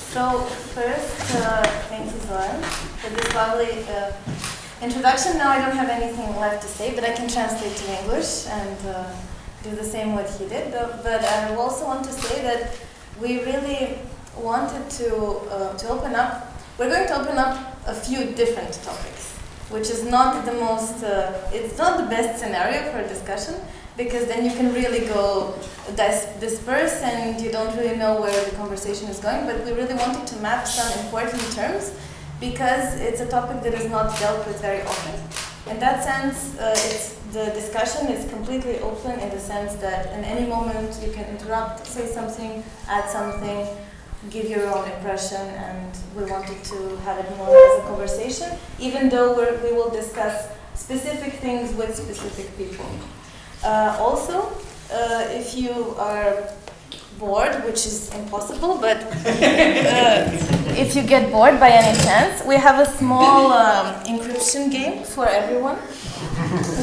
So first, thank you, Vladan, for this lovely introduction. Now I don't have anything left to say, but I can translate to English and do the same what he did. But I also want to say that we really wanted to open up. We're going to open up a few different topics, which is not the most. It's not the best scenario for a discussion, because then you can really go disperse and you don't really know where the conversation is going. But we really wanted to map some important terms, because it's a topic that is not dealt with very often. In that sense, the discussion is completely open, in the sense that in any moment you can interrupt, say something, add something, give your own impression, and we wanted to have it more as a conversation, even though we will discuss specific things with specific people. Also, if you are bored, which is impossible, but if you get bored by any chance, we have a small encryption game for everyone,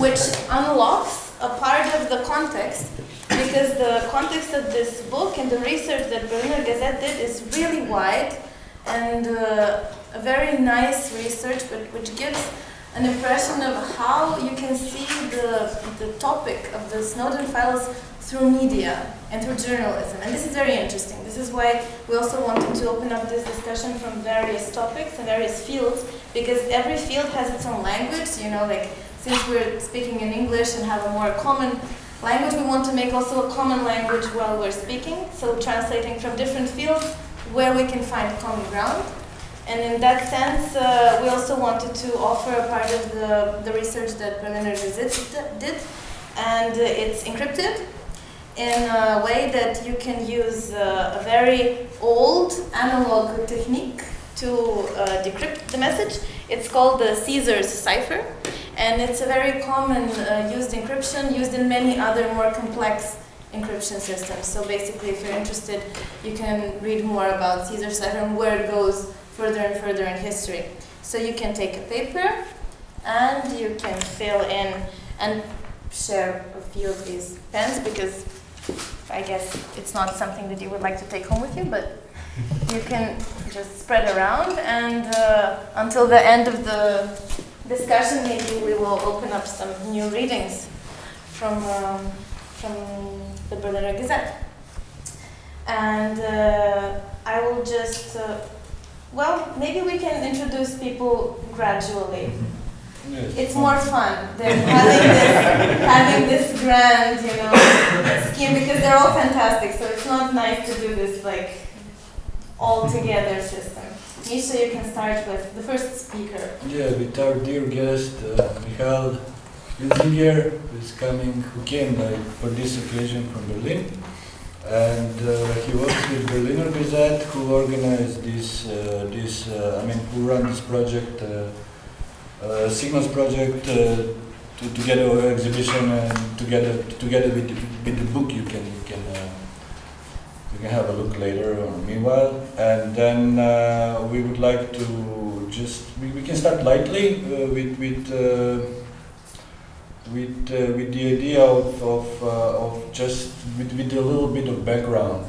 which unlocks a part of the context, because the context of this book and the research that Berliner Gazette did is really wide and a very nice research, but which gives an impression of how you can see the topic of the Snowden files through media and through journalism. And this is very interesting. This is why we also wanted to open up this discussion from various topics and various fields, because every field has its own language. You know, like, since we're speaking in English and have a more common language, we want to make also a common language while we're speaking. So translating from different fields where we can find common ground. And in that sense, we also wanted to offer a part of the research that Berliner Gazette did, and it's encrypted in a way that you can use a very old analog technique to decrypt the message. It's called the Caesar's cipher, and it's a very common used encryption, used in many other more complex encryption systems. So basically, if you're interested, you can read more about Caesar's cipher and where it goes further and further in history. So you can take a paper and you can fill in and share a few of these pens, because I guess it's not something that you would like to take home with you, but you can just spread around, and until the end of the discussion, maybe we will open up some new readings from the Berliner Gazette. And I will just well, maybe we can introduce people gradually. Yes. It's more fun than having this grand, you know, scheme, because they're all fantastic. So it's not nice to do this like all together system. Misha, you can start with the first speaker. Yeah, with our dear guest Mihajla, Prinzinger, who came like for this occasion from Berlin. And he works with Berliner Gazette, who organized who run this project, Signals project, together with exhibition, and together with the book you can have a look later on. Meanwhile, and then we would like to we can start lightly with the idea of just with a little bit of background,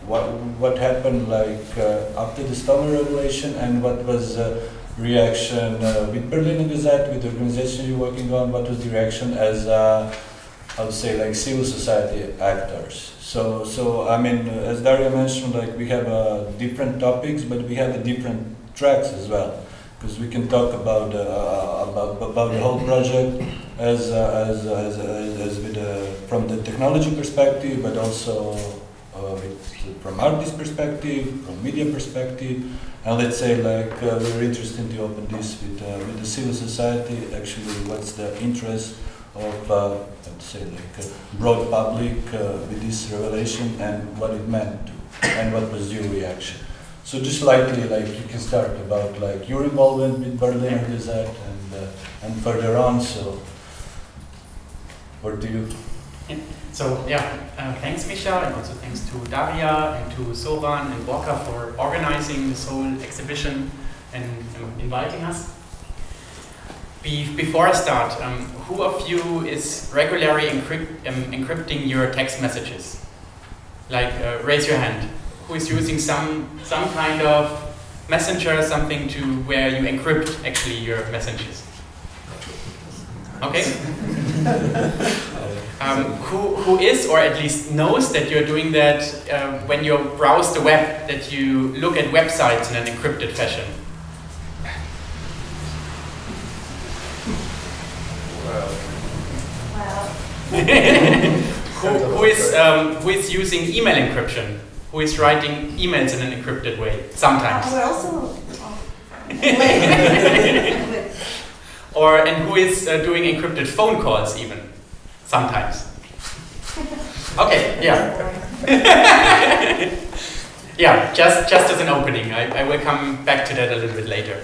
what happened like after the Stalin revelation, and what was the reaction with Berliner Gazette, with the organization you're working on. What was the reaction as I would say like civil society actors? So I mean, as Darija mentioned, like we have different topics, but we have different tracks as well, because we can talk about the whole project as from the technology perspective, but also from artist perspective, from media perspective, and let's say like we're interested to open this with the civil society. Actually, what's the interest of let's say like broad public with this revelation, and what it meant to, and what was your reaction? So just lightly, like you can start about like your involvement with Berliner Gazette and further on. So, over to you. So yeah, thanks Misha, and also thanks to Darija and to Sovan and Borka for organizing this whole exhibition and inviting us. Before I start, who of you is regularly encrypting your text messages? Like, raise your hand. who is using some kind of messenger, something to where you encrypt actually your messages? Okay. Who is, or at least knows that you're doing that when you browse the web, that you look at websites in an encrypted fashion? Who is using email encryption? Who is writing emails in an encrypted way? Sometimes. We're also. And who is doing encrypted phone calls even? Sometimes. Okay, yeah. Yeah, just as an opening. I will come back to that a little bit later.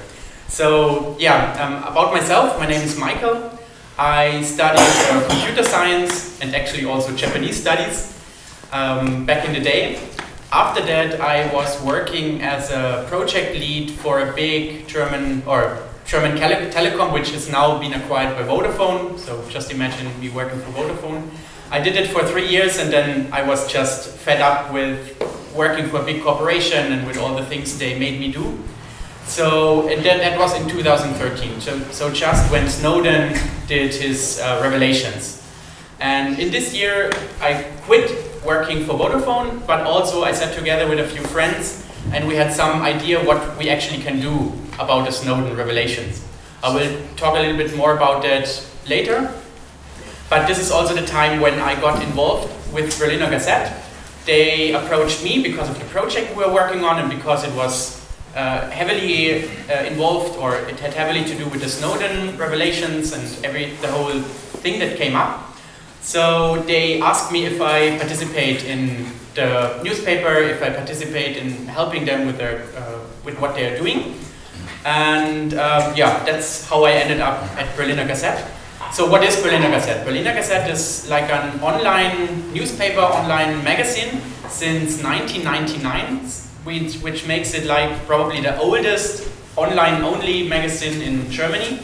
So yeah, about myself, my name is Mihajlo. I studied computer science and actually also Japanese studies back in the day. After that, I was working as a project lead for a big German telecom, which has now been acquired by Vodafone. So just imagine me working for Vodafone. I did it for 3 years, and then I was just fed up with working for a big corporation and with all the things they made me do. So and that was in 2013. So just when Snowden did his revelations. And in this year, I quit working for Vodafone, but also I sat together with a few friends and we had some idea what we actually can do about the Snowden revelations. I will talk a little bit more about that later. But this is also the time when I got involved with Berliner Gazette. They approached me because of the project we were working on and because it was heavily involved, or it had heavily to do with the Snowden revelations and the whole thing that came up. So they asked me if I participate in the newspaper, if I participate in helping them with what they are doing. And yeah, that's how I ended up at Berliner Gazette. So what is Berliner Gazette? Berliner Gazette is like an online newspaper, online magazine since 1999, which makes it like probably the oldest online-only magazine in Germany.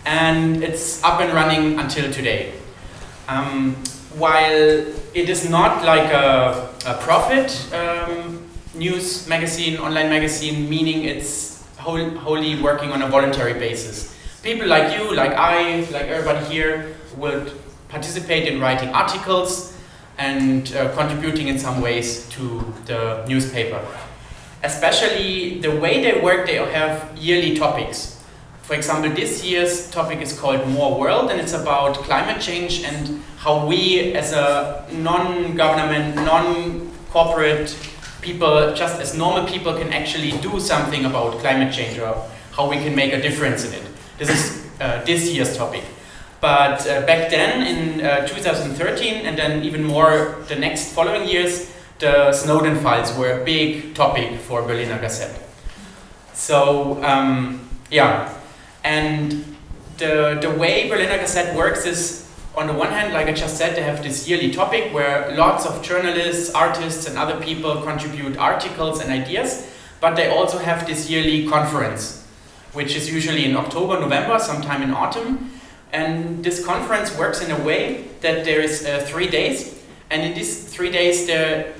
And it's up and running until today. While it is not like a profit news magazine, online magazine, meaning it's wholly working on a voluntary basis. People like you, like I, like everybody here would participate in writing articles and contributing in some ways to the newspaper. Especially the way they work, they have yearly topics. For example, this year's topic is called More World, and it's about climate change and how we as a non-government, non-corporate people, just as normal people, can actually do something about climate change, or how we can make a difference in it. This is this year's topic. But back then, in 2013, and then even more the next following years, the Snowden files were a big topic for Berliner Gazette. So, yeah. And the way Berliner Gazette works is, on the one hand, like I just said, they have this yearly topic where lots of journalists, artists, and other people contribute articles and ideas, but they also have this yearly conference, which is usually in October, November, sometime in autumn. And this conference works in a way that there is 3 days, and in these 3 days there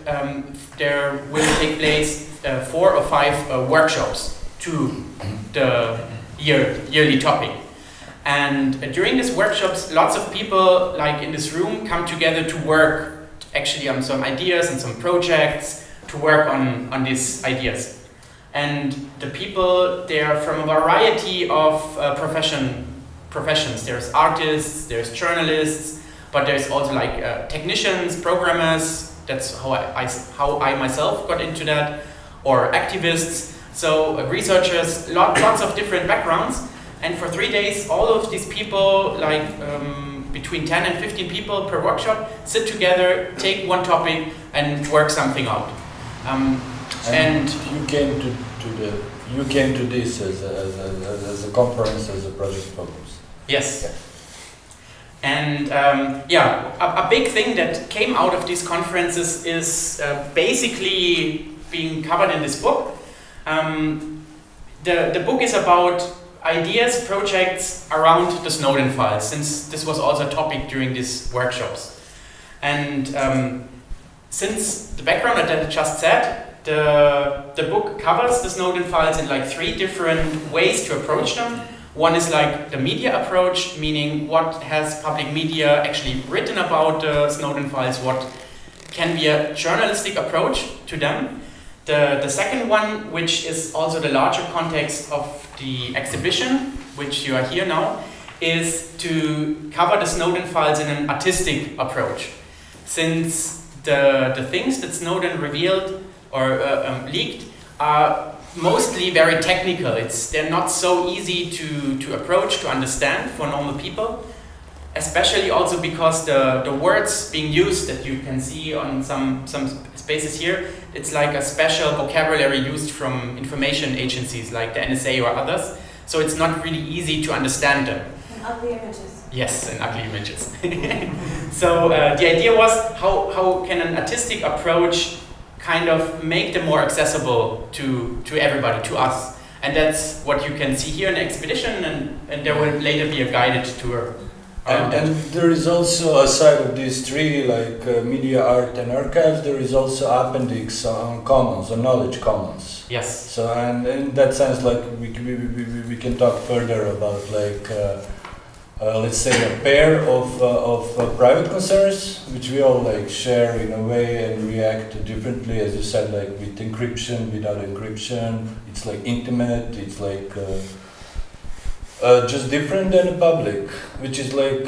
will take place 4 or 5 workshops to the yearly topic. And during these workshops, lots of people, like in this room, come together to work actually on some ideas and some projects, to work on these ideas. And the people, they are from a variety of professions. There's artists, there's journalists, but there's also like technicians, programmers. That's how I myself got into that, or activists. So researchers, lots of different backgrounds. And for 3 days, all of these people, like between 10 and 15 people per workshop, sit together, take one topic, and work something out. And you came to this as a conference, as a project focus. Yes. Yeah. And yeah, a big thing that came out of these conferences is basically being covered in this book. The book is about ideas, projects around the Snowden files, since this was also a topic during these workshops. And since the background that I just said, the book covers the Snowden files in like 3 different ways to approach them. One is like the media approach, meaning what has public media actually written about the Snowden files, what can be a journalistic approach to them. The second one, which is also the larger context of the exhibition, which you are here now, is to cover the Snowden files in an artistic approach. Since the things that Snowden revealed or leaked are mostly very technical. They're not so easy to approach, to understand for normal people. Especially also because the words being used that you can see on some spaces here, it's like a special vocabulary used from information agencies like the NSA or others. So it's not really easy to understand them. And ugly images. Yes, and ugly images. So the idea was how can an artistic approach kind of make them more accessible to everybody, to us. And that's what you can see here in the exhibition, and there will later be a guided tour. And there is also, aside of these 3, like media, art and archives, there is also appendix on commons, on knowledge commons. Yes. So, and in that sense, like we can talk further about like let's say a pair of private concerns, which we all like share in a way and react differently, as you said, like with encryption, without encryption. It's like intimate. It's like just different than the public, which is like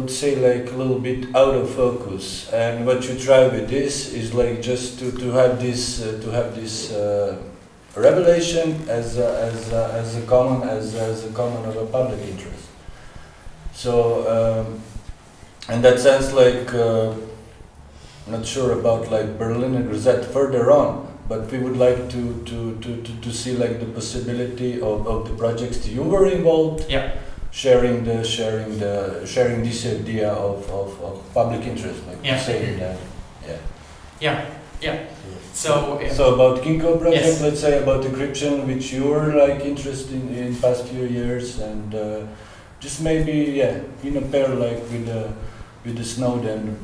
say like a little bit out of focus. And what you try with this is like just to have this revelation as a common of a public interest. So in that sense, like not sure about like Berliner Gazette further on. But we would like to see like the possibility of the projects you were involved, yeah, sharing this idea of public interest, like yeah, saying that, yeah. So about Kinko project, yes, let's say about encryption, which you were like interested in past few years, and just maybe in a pair like with the Snowden.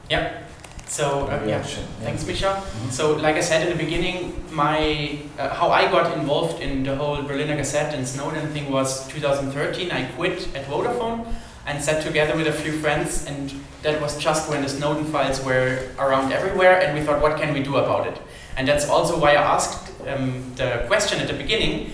Yeah. So thanks, Misha. Mm-hmm. So, like I said in the beginning, my how I got involved in the whole Berliner Gazette and Snowden thing was 2013. I quit at Vodafone and sat together with a few friends, and that was just when the Snowden files were around everywhere, and we thought, what can we do about it? And that's also why I asked the question at the beginning.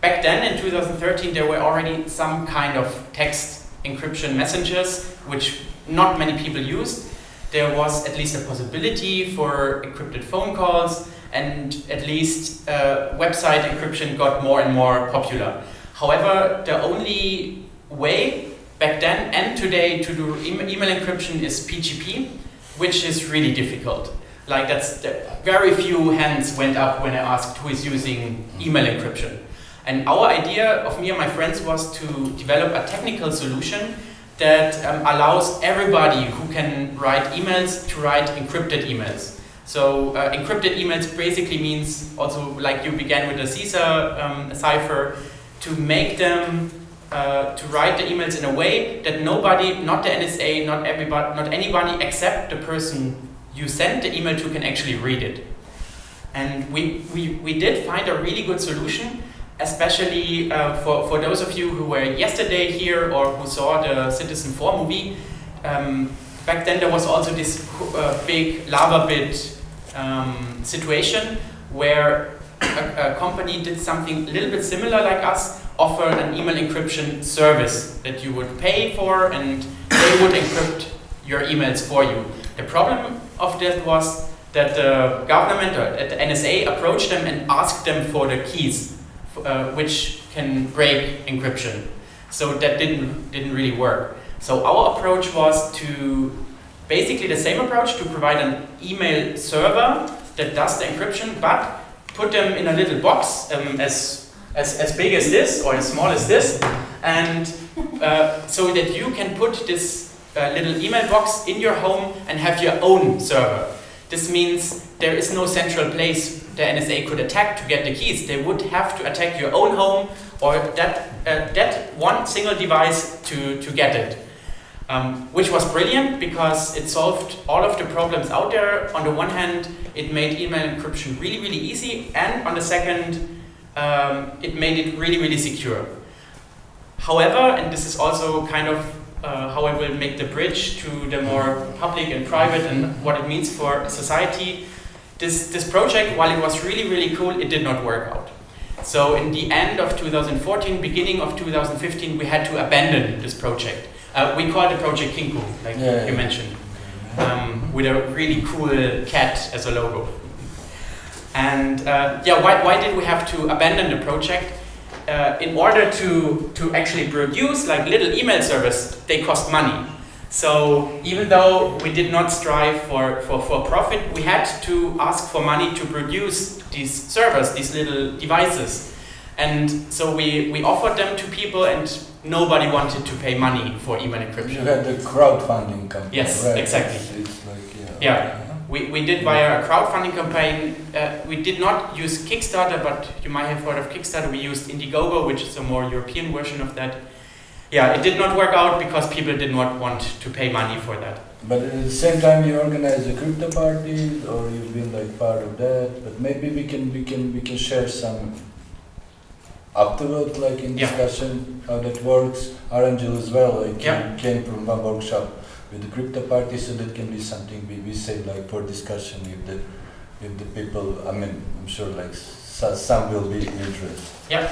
Back then, in 2013, there were already some kind of text encryption messengers, which not many people used. There was at least a possibility for encrypted phone calls, and at least website encryption got more and more popular. However, the only way back then and today to do email encryption is PGP, which is really difficult. Like very few hands went up when I asked who is using email encryption. And our idea of me and my friends was to develop a technical solution that allows everybody who can write emails to write encrypted emails. So encrypted emails basically means also, like you began with the CISA cipher, to make them, to write the emails in a way that nobody, not the NSA, not everybody, not anybody except the person you sent the email to can actually read it. And we did find a really good solution, especially for those of you who were yesterday here or who saw the Citizen 4 movie. Back then there was also this big lava bit situation where a company did something a little bit similar like us, offered an email encryption service that you would pay for, and they would encrypt your emails for you. The problem of that was that the government or the NSA approached them and asked them for the keys which can break encryption. So that didn't really work. So our approach was to basically the same approach, to provide an email server that does the encryption, but put them in a little box as big as this or as small as this, and so that you can put this little email box in your home and have your own server. This means there is no central place the NSA could attack to get the keys. They would have to attack your own home or that one single device to get it. Which was brilliant because it solved all of the problems out there. On the one hand, it made email encryption really, really easy, and on the second, it made it really, really secure. However, and this is also kind of how I will make the bridge to the more public and private and what it means for society, this project, while it was really, really cool, it did not work out. So in the end of 2014, beginning of 2015, we had to abandon this project. We called the project Kinku, like you mentioned, with a really cool cat as a logo. And why did we have to abandon the project? In order to actually produce like little email servers, they cost money. So even though we did not strive for profit, we had to ask for money to produce these servers, these little devices. And so we offered them to people, and nobody wanted to pay money for email encryption. You had the crowdfunding campaign, yes, right? Exactly. It's like, yeah. We did via a crowdfunding campaign. We did not use Kickstarter, but you might have heard of Kickstarter. We used Indiegogo, which is a more European version of that. Yeah, it did not work out because people did not want to pay money for that. But at the same time, you organize a crypto party, or you've been like part of that. But maybe we can share some afterwards, like in discussion, how that works. Aranđel as well, like came from one workshop with the crypto party, so that can be something we save like for discussion with the people. I mean, I'm sure like some will be interested. Yeah.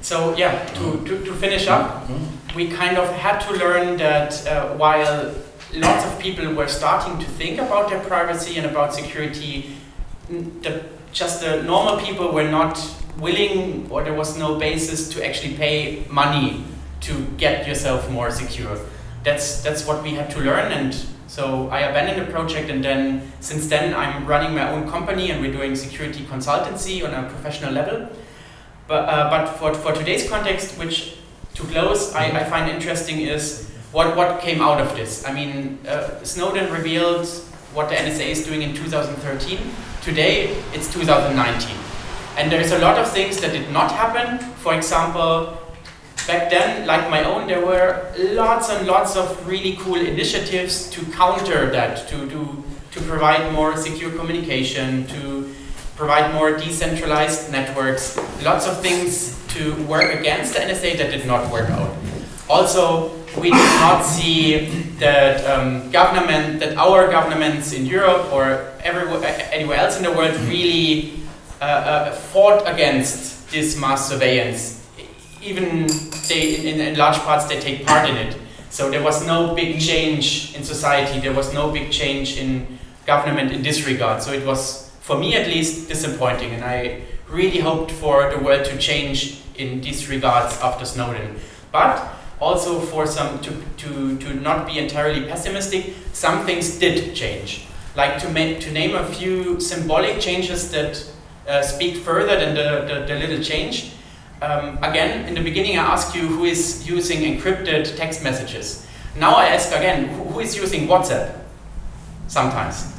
So yeah, to finish up, we kind of had to learn that while lots of people were starting to think about their privacy and about security, just the normal people were not willing, or there was no basis to actually pay money to get yourself more secure. That's what we had to learn, and so I abandoned the project, and then since then I'm running my own company and we're doing security consultancy on a professional level. But for today's context, which to close, I find interesting is what came out of this. I mean, Snowden revealed what the NSA is doing in 2013. Today, it's 2019. And there's a lot of things that did not happen. For example, back then, like my own, there were lots and lots of really cool initiatives to counter that, to provide more secure communication, to provide more decentralized networks, lots of things to work against the NSA that did not work out. Also, we did not see that that our governments in Europe or anywhere else in the world really fought against this mass surveillance. Even in large parts they take part in it. So there was no big change in society, there was no big change in government in this regard. So it was, for me at least, disappointing, and I really hoped for the world to change in these regards after Snowden. But also for to not be entirely pessimistic, some things did change. Like to name a few symbolic changes that speak further than the little change. Again, in the beginning I asked you who is using encrypted text messages. Now I ask again, who is using WhatsApp? Sometimes.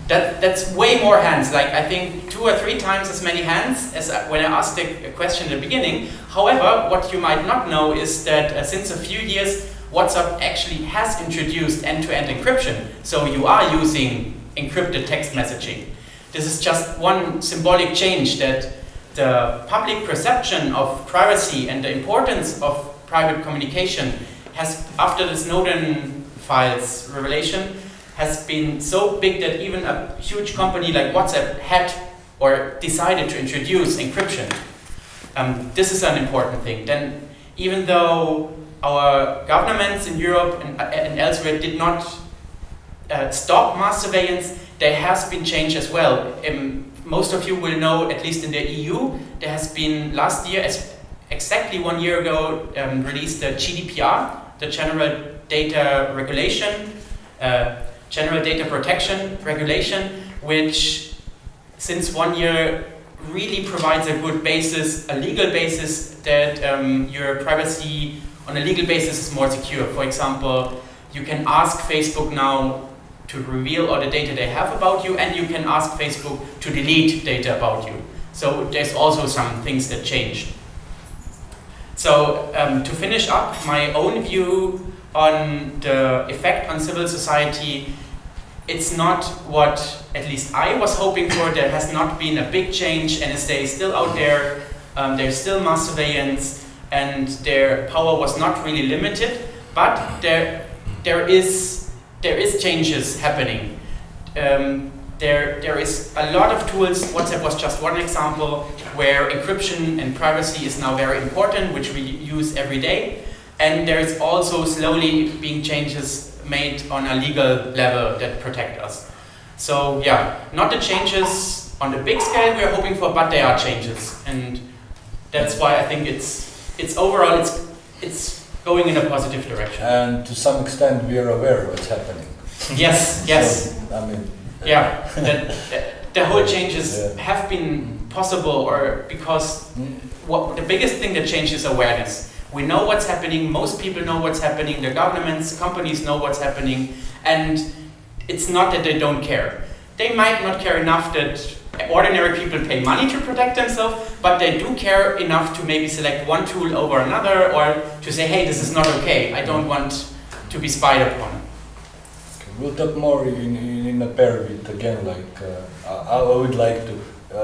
That's way more hands, like I think 2 or 3 times as many hands as when I asked the question in the beginning. However, what you might not know is that since a few years, WhatsApp actually has introduced end-to-end encryption. So you are using encrypted text messaging. This is just one symbolic change, that the public perception of privacy and the importance of private communication has, after the Snowden files revelation, has been so big that even a huge company like WhatsApp had or decided to introduce encryption. This is an important thing. Then, even though our governments in Europe and elsewhere did not stop mass surveillance, there has been change as well. Most of you will know, at least in the EU, there has been last year, exactly 1 year ago, released the GDPR, the General Data Regulation, General Data Protection Regulation, which since 1 year really provides a good basis, a legal basis, that your privacy on a legal basis is more secure. For example, you can ask Facebook now to reveal all the data they have about you, and you can ask Facebook to delete data about you. So there's also some things that changed. So to finish up my own view on the effect on civil society, it's not what at least I was hoping for. There has not been a big change. NSA is still out there. There's still mass surveillance, and their power was not really limited. But there is changes happening. There is a lot of tools. WhatsApp was just one example where encryption and privacy is now very important, which we use every day. And there is also slowly being changes made on a legal level that protect us. So yeah, not the changes on the big scale we are hoping for, but there are changes, and that's why I think it's overall it's going in a positive direction. And to some extent, we are aware what's happening. Yes, yes. So, I mean, yeah, the whole changes have been possible, or because what the biggest thing that changed is awareness. We know what's happening, most people know what's happening, the governments, companies know what's happening, and it's not that they don't care. They might not care enough that ordinary people pay money to protect themselves, but they do care enough to maybe select one tool over another, or to say, hey, this is not okay, I don't want to be spied upon. Okay, we'll talk more in a pair with, again, like, I would like to,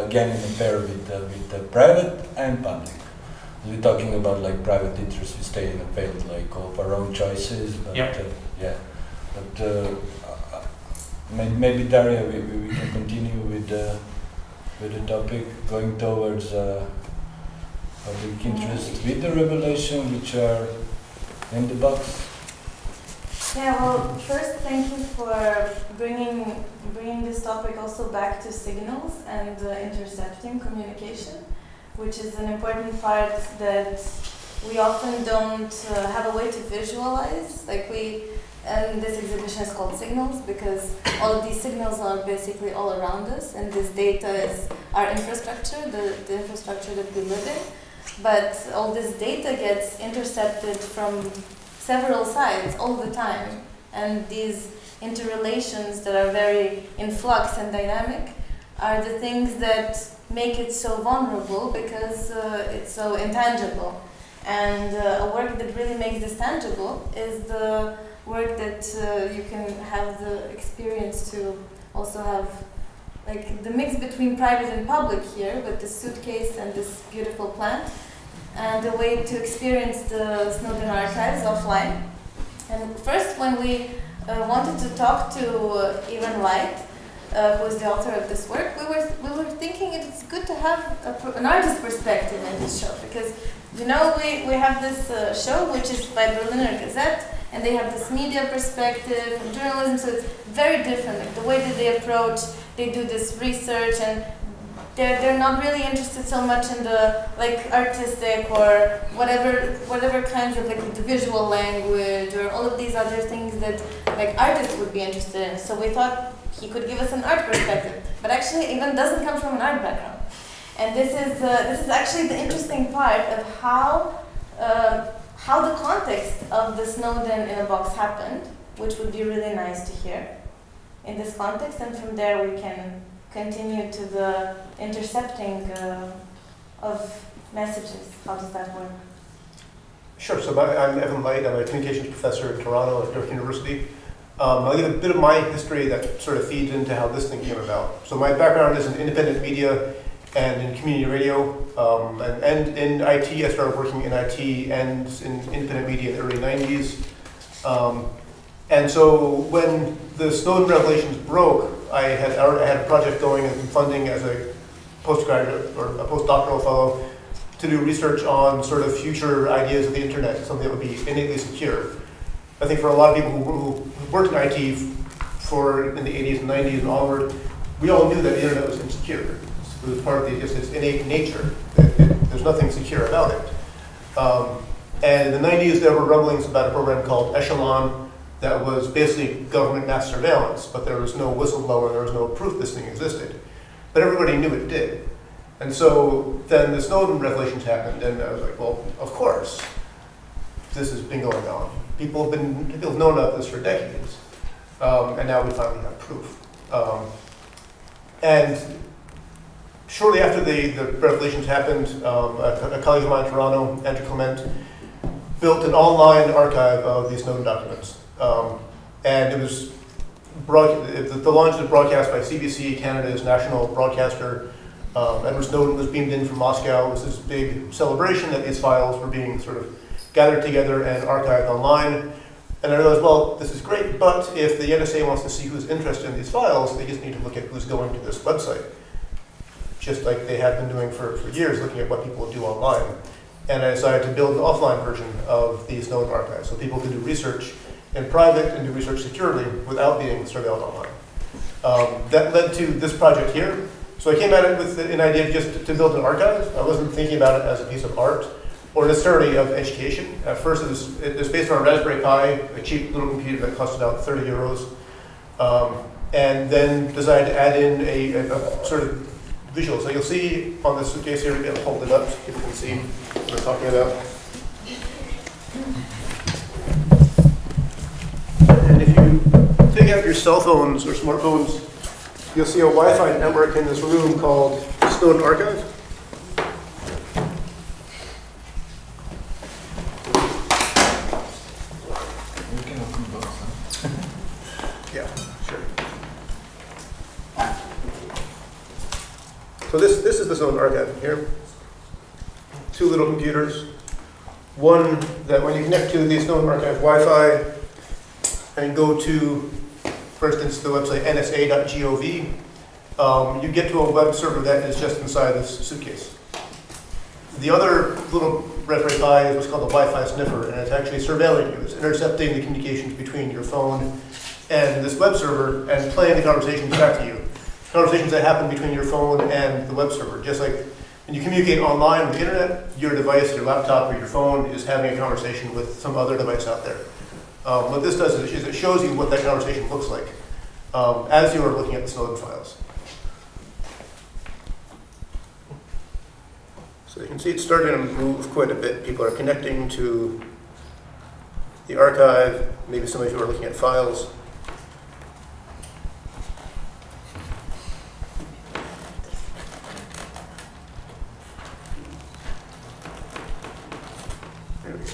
again, in a pair with private and public. We're talking about like private interests. We stay in a field like of our own choices, but yeah. But maybe Darija, we can continue with the topic, going towards public interest with the revelation which are in the box. Yeah. Well, first, thank you for bringing this topic also back to signals and intercepting communication, which is an important part that we often don't have a way to visualize. Like and this exhibition is called Signals because all of these signals are basically all around us, and this data is our infrastructure, the infrastructure that we live in. But all this data gets intercepted from several sides all the time, and these interrelations that are very in flux and dynamic are the things that make it so vulnerable because it's so intangible. And a work that really makes this tangible is the work that you can have the experience to also have, like the mix between private and public here with this suitcase and this beautiful plant, and the way to experience the Snoudena archives offline. And first, when we wanted to talk to Ivan Light, who is the author of this work, we were thinking it's good to have an artist perspective in this show, because you know we have this show which is by Berliner Gazette, and they have this media perspective and journalism, so it's very different. Like the way that they approach, they do this research, and they're not really interested so much in the like artistic or whatever kinds of like the visual language or all of these other things that like artists would be interested in. So we thought he could give us an art perspective, but actually Ivan doesn't come from an art background, and this is actually the interesting part of how the context of the Snowden in a box happened, which would be really nice to hear in this context, and from there we can continue to the intercepting of messages. How does that work? Sure. So I'm Evan Light. I'm a communications professor at Toronto at York University. I'll give a bit of my history that sort of feeds into how this thing came about. So my background is in independent media and in community radio, and in IT. I started working in IT and in independent media in the early 90s. And so when the Snowden revelations broke, I had a project going and funding as a postgraduate or a postdoctoral fellow to do research on sort of future ideas of the internet, something that would be innately secure. I think for a lot of people who worked in IT in the 80s and 90s and onward, we all knew that the internet was insecure. It was part of its innate nature. There's nothing secure about it. And in the 90s, there were rumblings about a program called Echelon that was basically government mass surveillance, but there was no whistleblower, there was no proof this thing existed. But everybody knew it did. And so then the Snowden revelations happened, and I was like, well, of course, this has been going on. People have known about this for decades, and now we finally have proof. And shortly after the revelations happened, a colleague of mine in Toronto, Andrew Clement, built an online archive of these Snowden documents. And it was the launch was broadcast by CBC, Canada's national broadcaster. Edward Snowden was beamed in from Moscow. It was this big celebration that these files were being sort of gathered together and archived online. And I realized, well, this is great, but if the NSA wants to see who's interested in these files, they just need to look at who's going to this website, just like they have been doing for years, looking at what people do online. And I decided to build an offline version of the Snowden archive, so people could do research in private and do research securely without being surveilled online. That led to this project here. So I came at it with an idea just to build an archive. I wasn't thinking about it as a piece of art or necessarily of education. At first it was based on a Raspberry Pi, a cheap little computer that cost about 30 euros. And then decided to add in a sort of visual. So you'll see on this suitcase here, maybe I'll hold it up so people can see what we're talking about. And if you take out your cell phones or smartphones, you'll see a Wi-Fi network in this room called Snowden Archive. Yeah, sure. So this is the Snowden Archive here. Two little computers. One that when you connect to the Snowden Archive Wi-Fi and go to, for instance, the website nsa.gov, you get to a web server that is just inside this suitcase. The other little Raspberry Pi is what's called a Wi-Fi sniffer, and it's actually surveilling you. It's intercepting the communications between your phone and this web server and playing the conversations back to you. Conversations that happen between your phone and the web server. Just like when you communicate online with the internet, your device, your laptop or your phone is having a conversation with some other device out there. What this does is it shows you what that conversation looks like as you are looking at the Snowden files. So you can see it's starting to move quite a bit. People are connecting to the archive. Maybe some of you are looking at files. There we go.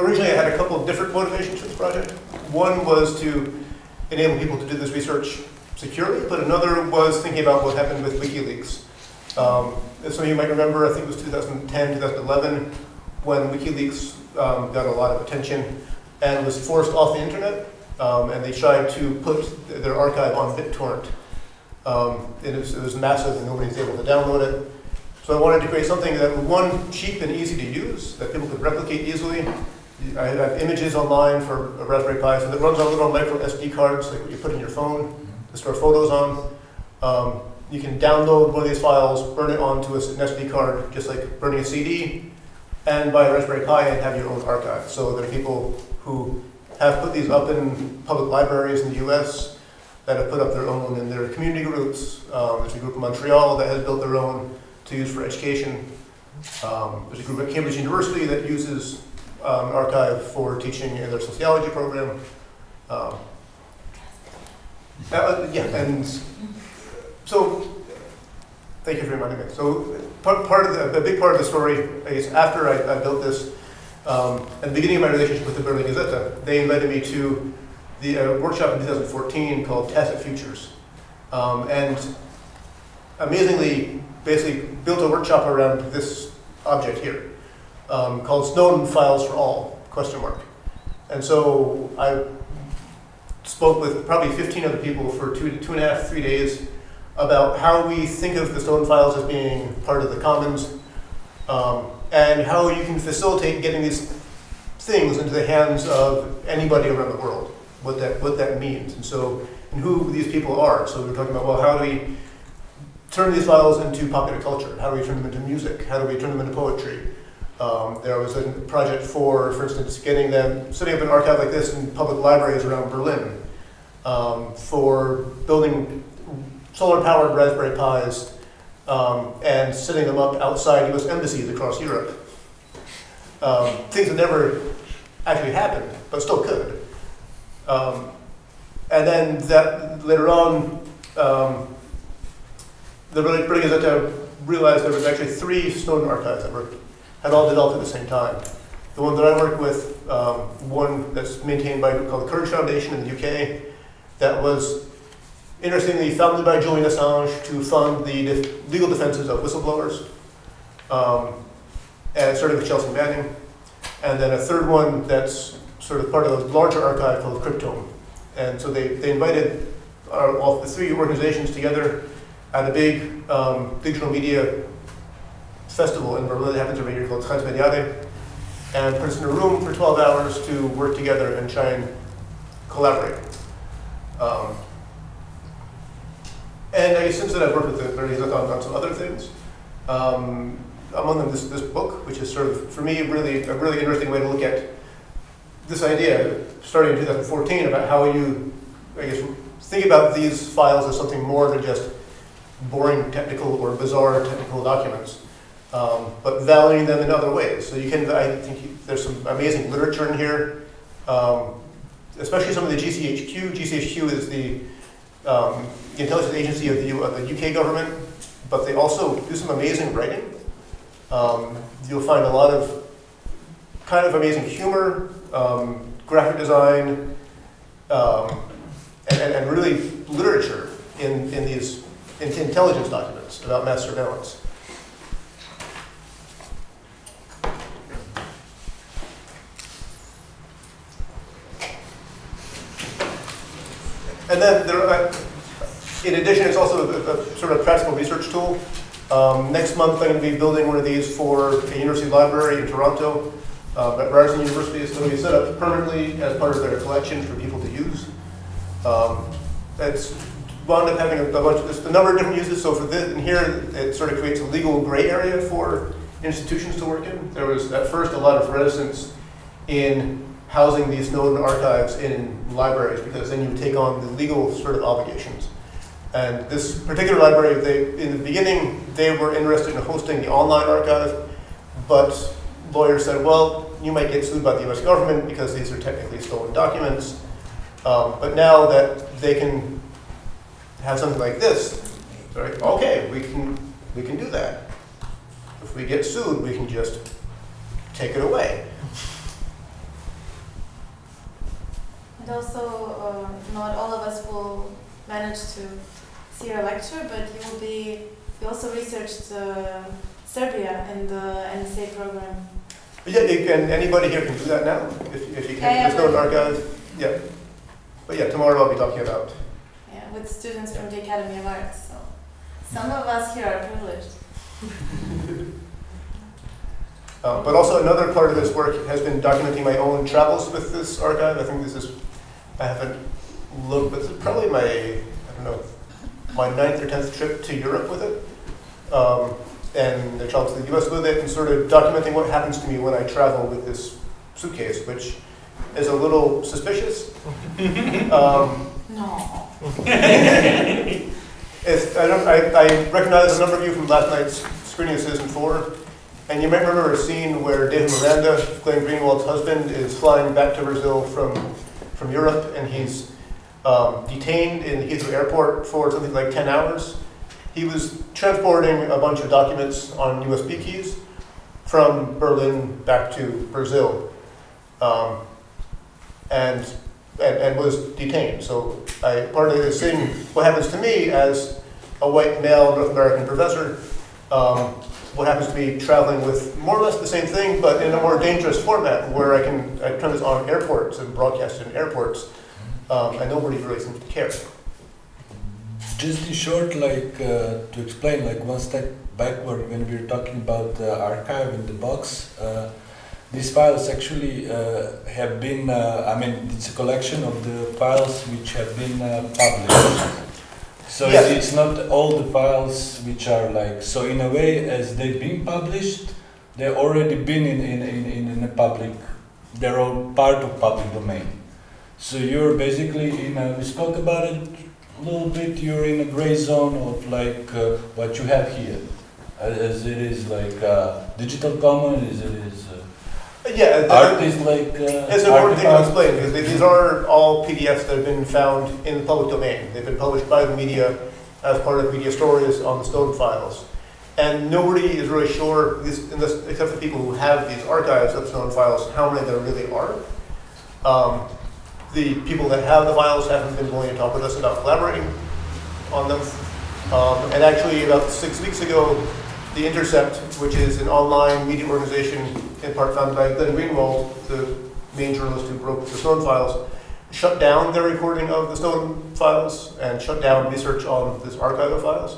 Originally, I had a couple of different motivations for this project. One was to enable people to do this research securely, but another was thinking about what happened with WikiLeaks. As some of you might remember, I think it was 2010, 2011, when WikiLeaks got a lot of attention and was forced off the internet, and they tried to put their archive on BitTorrent. It was massive and nobody was able to download it. So I wanted to create something that was, one, cheap and easy to use, that people could replicate easily. I have images online for a Raspberry Pi, so that runs on little micro SD cards, like what you put in your phone to store photos on. You can download one of these files, burn it onto an SD card, just like burning a CD, and buy a Raspberry Pi and have your own archive. So there are people who have put these up in public libraries in the US that have put up their own in their community groups. There's a group in Montreal that has built their own to use for education. There's a group at Cambridge University that uses an archive for teaching in their sociology program. Yeah, and so thank you for reminding me. So a big part of the story is after I built this, at the beginning of my relationship with the Berliner Gazette, they invited me to the workshop in 2014 called Tacit Futures. And amazingly, basically built a workshop around this object here, called Snowden Files for All, ? And so I spoke with probably 15 other people for 2.5, 3 days about how we think of the Snowden files as being part of the commons, and how you can facilitate getting these things into the hands of anybody around the world, what that means, and who these people are. So we're talking about, well, how do we turn these files into popular culture? How do we turn them into music? How do we turn them into poetry? There was a project for instance, setting up an archive like this in public libraries around Berlin, for building solar-powered Raspberry Pis and setting them up outside US embassies across Europe. Things that never actually happened, but still could. And then that later on, the Berliner Gazette realized there was actually 3 Snowden archives that had all developed at the same time. The one that I work with, one that's maintained by a group called the Courage Foundation in the UK, that was interestingly founded by Julian Assange to fund the legal defenses of whistleblowers, and started with Chelsea Manning. And then a third one that's sort of part of a larger archive called Cryptome. And so they invited all the three organizations together at a big digital media festival in Berlin that happens every year called Transmediale, and put us in a room for 12 hours to work together and try and collaborate. And I guess since then I've worked with the Berliner Gazette on some other things. Among them this book, which is sort of, for me, a really interesting way to look at this idea, starting in 2014, about how you, I guess, think about these files as something more than just boring technical or bizarre technical documents, but valuing them in other ways. So you can, I think there's some amazing literature in here, especially some of the GCHQ. GCHQ is the intelligence agency of the UK government, but they also do some amazing writing. You'll find a lot of kind of amazing humor, graphic design, and really literature in these intelligence documents about mass surveillance. And then there, in addition, it's also a sort of practical research tool. Next month, I'm going to be building one of these for a university library in Toronto. At Ryerson University, it's going to be set up permanently as part of their collection for people to use. It's wound up having a number of different uses. So for this, in here, it sort of creates a legal gray area for institutions to work in. There was at first a lot of reticence in housing these Snowden archives in libraries, because then you take on the legal sort of obligations. And this particular library, in the beginning, they were interested in hosting the online archive, but lawyers said, well, you might get sued by the US government because these are technically stolen documents. But now that they can have something like this, they're like, okay, we can do that. If we get sued, we can just take it away. And also, not all of us will manage to see your lecture, but you also researched Serbia and the NSA program. Yeah, anybody here can do that now, if you can. There's no archive. Yeah. But yeah, tomorrow I'll be talking about. Yeah, with students from the Academy of Arts. So some of us here are privileged. But also another part of this work has been documenting my own travels with this archive. I think this is, I haven't looked, but it's probably my, I don't know, my 9th or 10th trip to Europe with it. And I traveled to the US with it, and sort of documenting what happens to me when I travel with this suitcase, which is a little suspicious. No. I recognize a number of you from last night's screening of Citizen 4, and you might remember a scene where David Miranda, Glenn Greenwald's husband, is flying back to Brazil from Europe, and he's detained in Heathrow Airport for something like 10 hours. He was transporting a bunch of documents on USB keys from Berlin back to Brazil, and was detained. So part of it is seeing what happens to me as a white male North American professor, what happens to me traveling with more or less the same thing, but in a more dangerous format, where I turn this on airports and broadcast it in airports, and nobody really seems to care. Just in short, to explain, one step backward, when we were talking about the archive in the box, these files actually have been, it's a collection of the files which have been published. So yes. It's not all the files which are so in a way, as they've been published, they've already been in a public, they're all part of public domain. So you're basically we spoke about it a little bit, you're in a gray zone of what you have here, as it is digital commons, as it is yeah, art is it's an important thing to explain, because these are all PDFs that have been found in the public domain. They've been published by the media as part of media stories on the Snowden files. And nobody is really sure, except for people who have these archives of Snowden files, how many there really are. The people that have the files haven't been willing to talk with us about collaborating on them. And actually, about 6 weeks ago, The Intercept, which is an online media organization in part founded by Glenn Greenwald, the main journalist who broke the Snowden files, shut down their recording of the Snowden files and shut down research on this archive of files.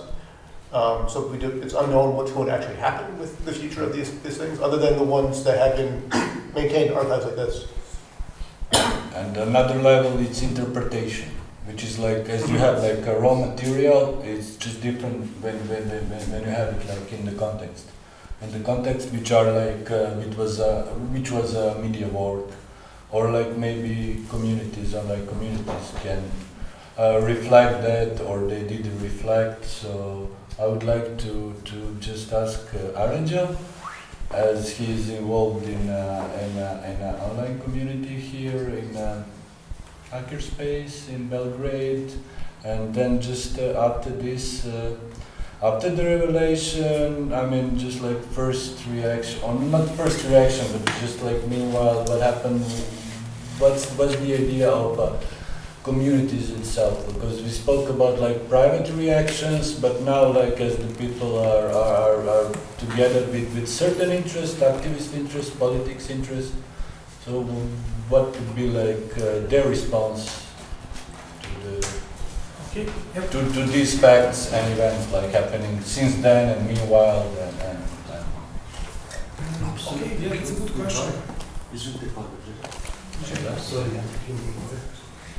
So it's unknown what's going to actually happen with the future of these things, other than the ones that have been maintained in archives like this. And another level is interpretation, which is like, as you have like a raw material, it's just different when you have it like in the context. In the context which are like, which was a media work, or like maybe communities, online communities can reflect that, or they didn't reflect. So I would like to just ask Aranđel, as he is involved in an online community here in hackerspace in Belgrade, and then just after this, after the revelation, I mean, just like first reaction, or not first reaction, but just like meanwhile, what happened? What's the idea of communities itself? Because we spoke about like private reactions, but now like as the people are together with certain interests, activist interests, politics interests, so what would be like their response to these facts and events like happening since then and meanwhile and Okay, yeah, it's a good question.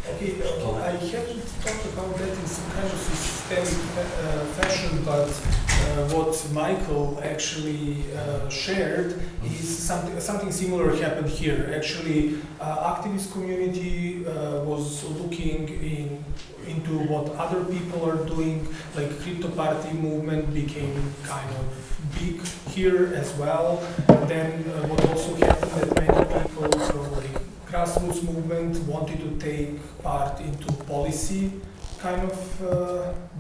Okay, I haven't talked about that in some kind of systemic fashion, but what Michael actually shared is something similar happened here. Actually, activist community was looking into what other people are doing, like crypto party movement became kind of big here as well. And then what also happened that many people from like grassroots movement wanted to take part into policy kind of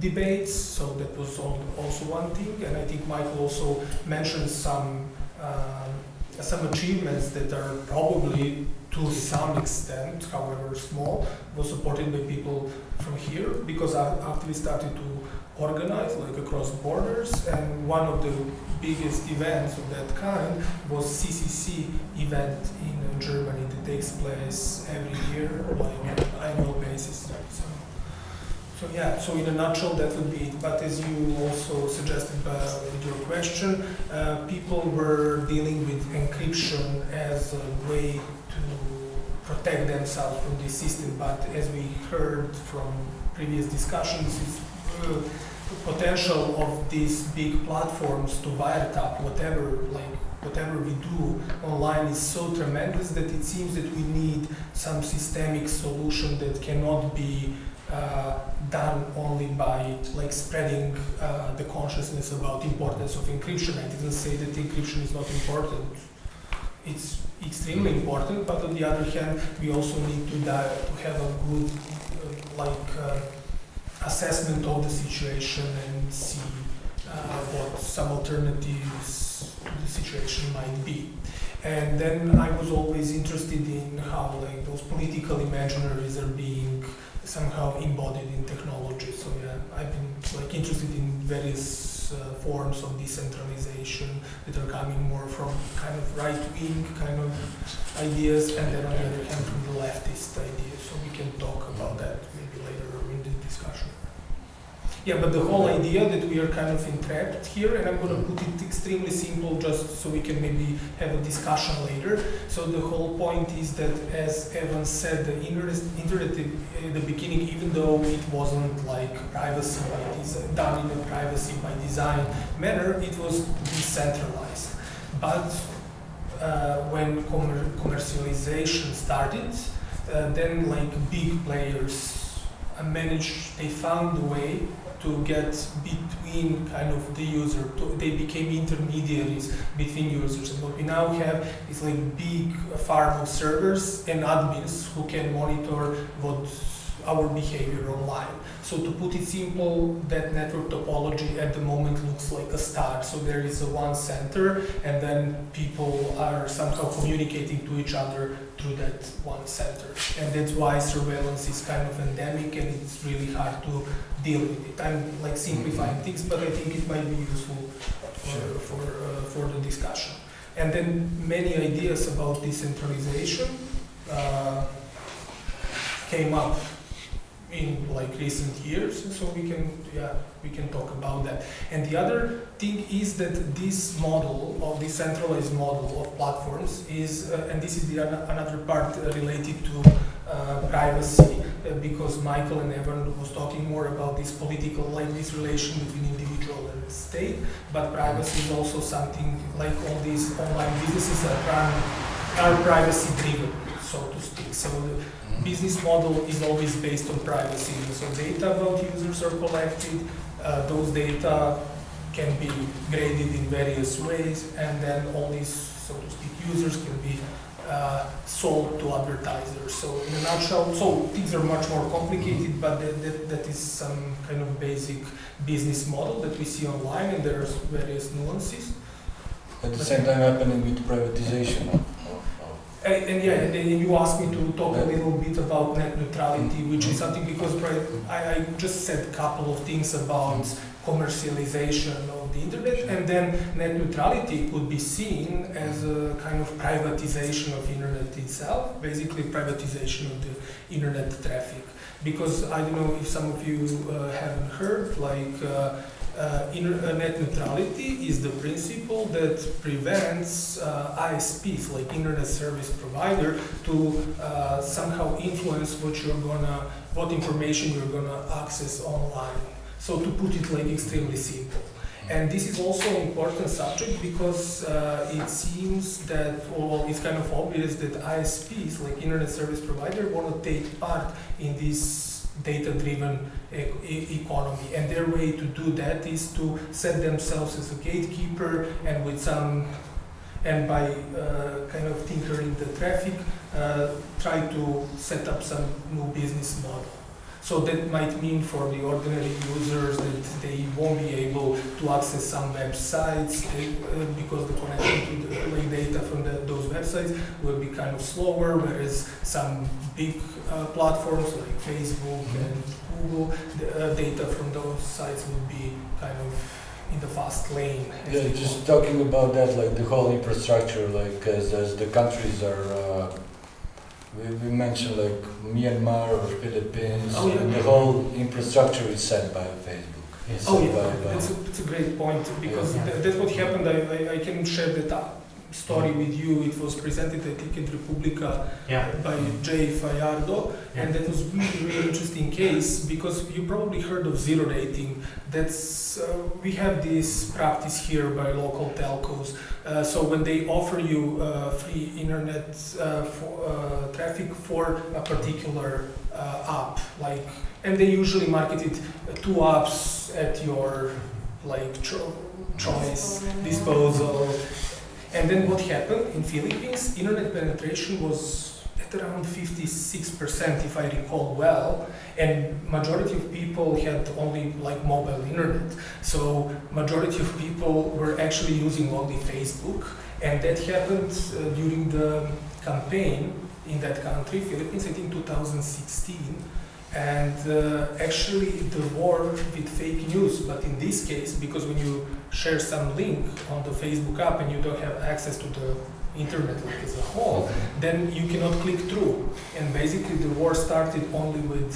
debates, so that was also one thing. And I think Michael also mentioned some achievements that are probably to some extent, however small, was supported by people from here, because activists started to organize like across borders, and one of the biggest events of that kind was CCC event in Germany that takes place every year, like on an annual basis. So yeah, so in a nutshell that would be it. But as you also suggested with your question, people were dealing with encryption as a way to protect themselves from this system. But as we heard from previous discussions, it's the potential of these big platforms to wiretap whatever we do online is so tremendous that it seems that we need some systemic solution that cannot be done only by like spreading the consciousness about importance of encryption. I didn't say that encryption is not important. It's extremely important, but on the other hand, we also need to have a good assessment of the situation and see what some alternatives to the situation might be. And then I was always interested in how like those political imaginaries are being somehow embodied in technology. So yeah, I've been like interested in various forms of decentralization that are coming more from kind of right-wing kind of ideas, and then on the other hand from the leftist ideas. So we can talk about that maybe later in the discussion. Yeah, but the whole idea that we are kind of entrapped here, and I'm going to put it extremely simple just so we can maybe have a discussion later. So the whole point is that, as Evan said, the internet in the beginning, even though it wasn't like privacy done in a privacy by design manner, it was decentralized. But when commercialization started, then like big players they found a way to get between kind of the user. They became intermediaries between users. And what we now have is like big farm of servers and admins who can monitor what our behavior online. So to put it simple, that network topology at the moment looks like a star. So there is a one center, and then people are somehow communicating to each other through that one center. And that's why surveillance is kind of endemic, and it's really hard to deal with it. I'm like simplifying things, but I think it might be useful for the discussion. And then many ideas about decentralization came up in like recent years, so we can talk about that. And the other thing is that this model of decentralized model of platforms is, and this is another part related to privacy, because Michael and Evan was talking more about this political, like this relation between individual and state, but privacy is also something like all these online businesses are privacy driven, so to speak. So the business model is always based on privacy. So data about users are collected, those data can be graded in various ways, and then all these, so to speak, users can be sold to advertisers. So in a nutshell, so things are much more complicated, but that is some kind of basic business model that we see online, and there's various nuances. At the same time happening with privatization. And yeah, and then you asked me to talk a little bit about net neutrality, which is something, because I just said a couple of things about commercialization of the internet, and then net neutrality could be seen as a kind of privatization of internet itself, basically privatization of the internet traffic. Because I don't know if some of you haven't heard, like net neutrality is the principle that prevents ISPs, like internet service provider, to somehow influence what information you're gonna access online. So to put it like extremely simple. And this is also an important subject because it seems that, well, it's kind of obvious that ISPs, like internet service provider, want to take part in this data-driven economy. And their way to do that is to set themselves as a gatekeeper, and with some, and by kind of tinkering the traffic, try to set up some new business model. So that might mean for the ordinary users that they won't be able to access some websites because the connection to the data from those websites will be kind of slower, whereas some big platforms like Facebook and Google, the data from those sites would be kind of in the fast lane. Yeah, just talking about that, like the whole infrastructure, like as the countries are. We mentioned like Myanmar or Philippines, and the whole infrastructure is set by Facebook. It's a great point, because that's what happened. I can share that story with you. It was presented, I think, in Republica by Jay Fajardo, and that was really interesting case, because you probably heard of zero rating. That's we have this practice here by local telcos. So when they offer you free internet traffic for a particular app, like, and they usually market it 2 apps at your like choice, disposal. And then what happened in Philippines, internet penetration was at around 56%, if I recall well, and majority of people had only like mobile internet. So majority of people were actually using only Facebook, and that happened during the campaign in that country, Philippines, I think 2016. And actually the war with fake news, but in this case, because when you share some link on the Facebook app and you don't have access to the internet like as a whole, then you cannot click through. And basically the war started only with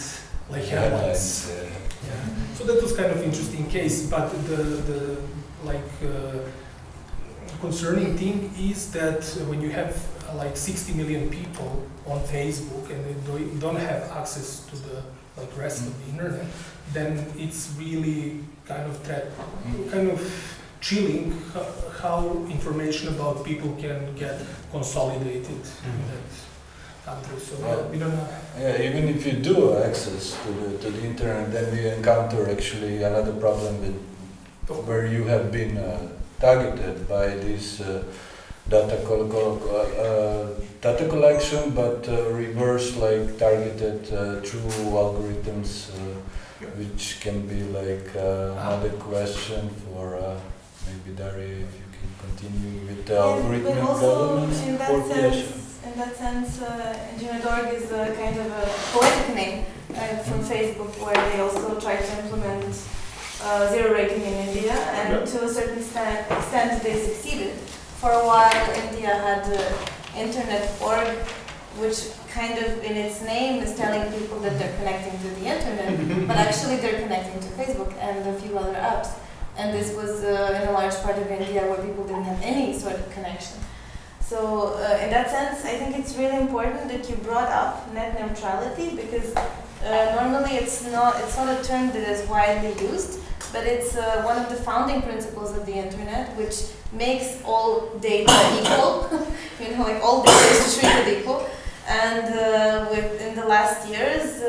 like headlines. So that was kind of interesting case, but the concerning thing is that when you have like 60 million people on Facebook and they don't have access to the like rest of the internet, then it's really kind of chilling how information about people can get consolidated in that country. So we don't know. Yeah, even if you do access to the internet, then we encounter actually another problem with where you have been targeted by these data collection, but reverse, like targeted through algorithms, which can be like another question for maybe Darija, if you can continue with the algorithmic elements. In that sense, Engineer.org is a kind of a poetic name from Facebook, where they also try to implement zero rating in India, and to a certain extent they succeeded. For a while, India had Internet.org, which kind of in its name is telling people that they're connecting to the internet, but actually they're connecting to Facebook and a few other apps. And this was in a large part of India where people didn't have any sort of connection. So in that sense, I think it's really important that you brought up net neutrality, because normally it's not a term that is widely used, but it's one of the founding principles of the internet, which makes all data equal. Like all data is treated equal. And in the last years,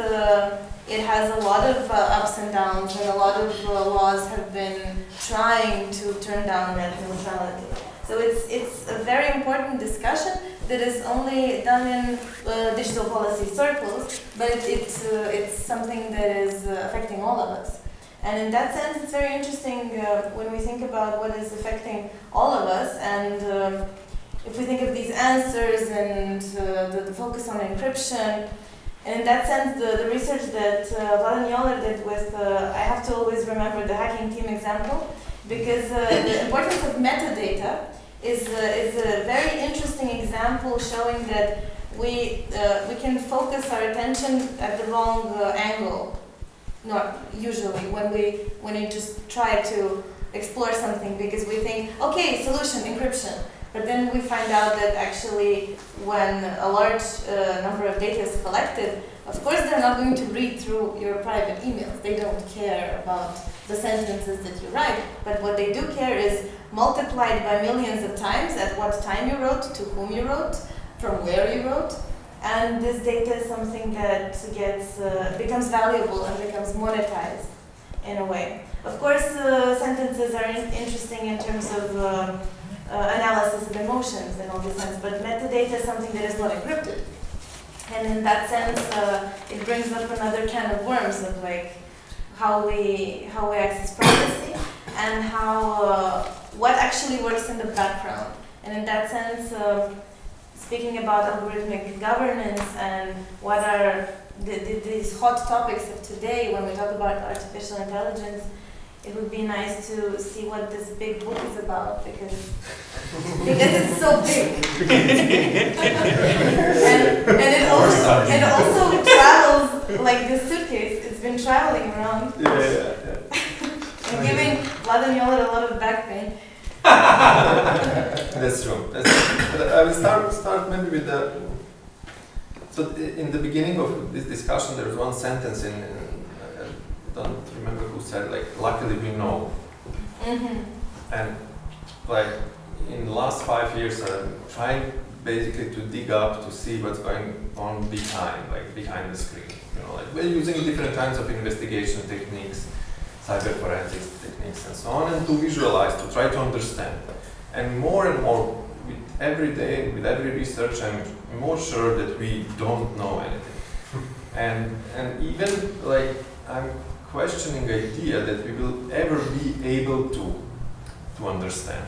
it has a lot of ups and downs, and a lot of laws have been trying to turn down net neutrality. So it's a very important discussion that is only done in digital policy circles, but it's something that is affecting all of us. And in that sense, it's very interesting when we think about what is affecting all of us, and if we think of these answers and the focus on encryption. And in that sense, the research that Vladan and Joler did with, I have to always remember the hacking team example, because the importance of metadata is a very interesting example showing that we can focus our attention at the wrong angle. Not usually when we just try to explore something, because we think, okay, solution, encryption. But then we find out that actually when a large number of data is collected, of course they're not going to read through your private emails. They don't care about the sentences that you write, but what they do care is multiplied by millions of times at what time you wrote, to whom you wrote, from where you wrote. And this data is something that becomes valuable and becomes monetized in a way. Of course, sentences are interesting in terms of analysis of emotions and all this sense, but metadata is something that is not encrypted. And in that sense, it brings up another can of worms of like how we access privacy and how what actually works in the background. And in that sense, speaking about algorithmic governance and what are these hot topics of today when we talk about artificial intelligence, it would be nice to see what this big book is about, because it's so big. and it also travels like this suitcase. It's been traveling around. And giving Vladan and Joler a lot of back pain. That's true. But I will start maybe with the. So in the beginning of this discussion, there was one sentence I don't remember who said, like, luckily we know. And like in the last 5 years, I'm trying basically to dig up to see what's going on behind the screen. Like we're using different kinds of investigation techniques, cyber forensics techniques, and so on, and to visualize, to try to understand. And more, with every day, with every research, I'm more sure that we don't know anything. and even like I'm questioning the idea that we will ever be able to understand.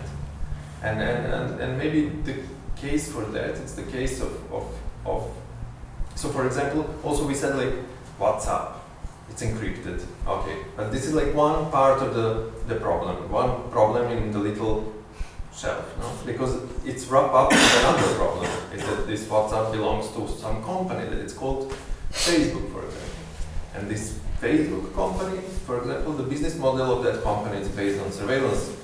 And maybe the case for that, it's the case of so for example, also we said like WhatsApp, it's encrypted, okay, but this is like one part of the problem, one problem in the little shelf, no? Because it's wrapped up with another problem, is that this WhatsApp belongs to some company that it's called Facebook, for example. And this Facebook company, for example, the business model of that company is based on surveillance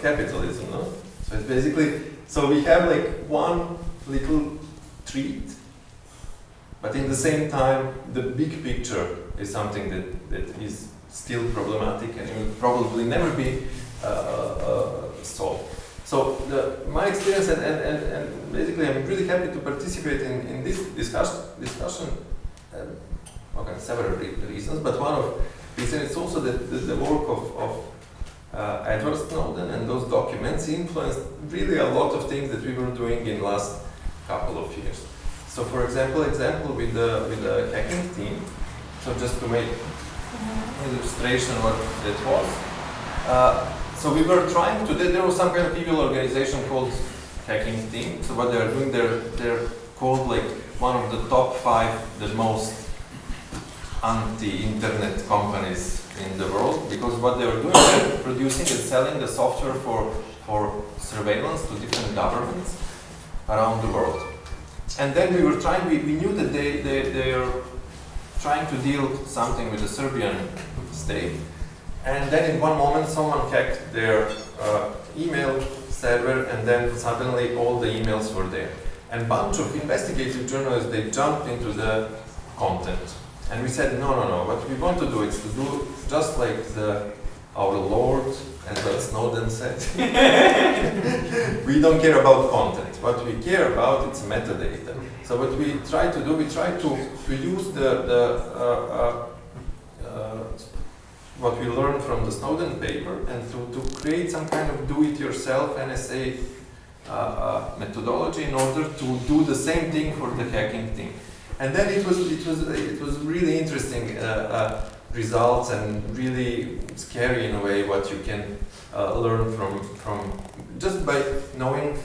capitalism, no? So it's basically, so we have like one little treat, but in the same time, the big picture is something that is still problematic and will probably never be solved. So my experience, and basically I'm really happy to participate in this discussion. Okay, several reasons, but one of reasons is also that the work of Edward Snowden, and those documents influenced really a lot of things that we were doing in last couple of years. So, for example, with the hacking team. So, just to make illustration what it was. So we were trying to. There was some kind of evil organization called hacking team. So what they are doing, they're called like one of the top 5 the most anti-internet companies in the world, because what they were doing, they're producing and selling the software for surveillance to different governments around the world. And then we were trying, we knew that they are trying to deal something with the Serbian state. And then in one moment someone hacked their email server, and then suddenly all the emails were there. And a bunch of investigative journalists, they jumped into the content. And we said, no, what we want to do is to do just like our Lord, Edward Snowden said. We don't care about content. What we care about is metadata. So what we try to do, we try to use what we learned from the Snowden paper, and to create some kind of do-it-yourself NSA methodology in order to do the same thing for the hacking team. And then it was really interesting results, and really scary in a way what you can learn from just by knowing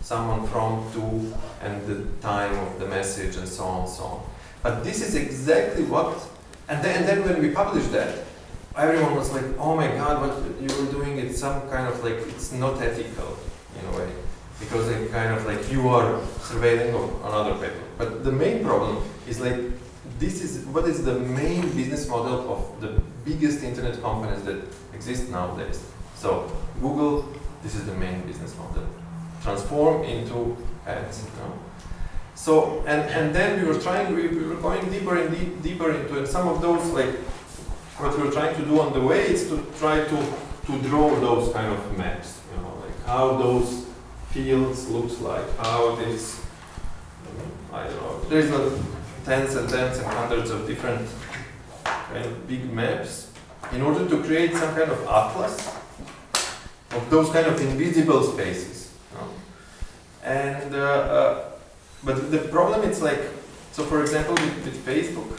someone from, to, and the time of the message, and so on and so on. But this is exactly what, and then when we published that, everyone was like, oh my God, what you were doing, it's some kind of like, it's not ethical in a way, because it kind of like you are surveilling another people. But the main problem is like, this is what is the main business model of the biggest internet companies that exist nowadays. So Google, this is the main business model. Transform into ads. You know? So and then we were going deeper and deeper into it. Some of those, like what we were trying to do on the way is to try to draw those kind of maps. You know, like how those fields looks like, how this, I don't know, there's tens and hundreds of different kind of big maps in order to create some kind of atlas of those kind of invisible spaces. You know? And but the problem is like, so for example with Facebook,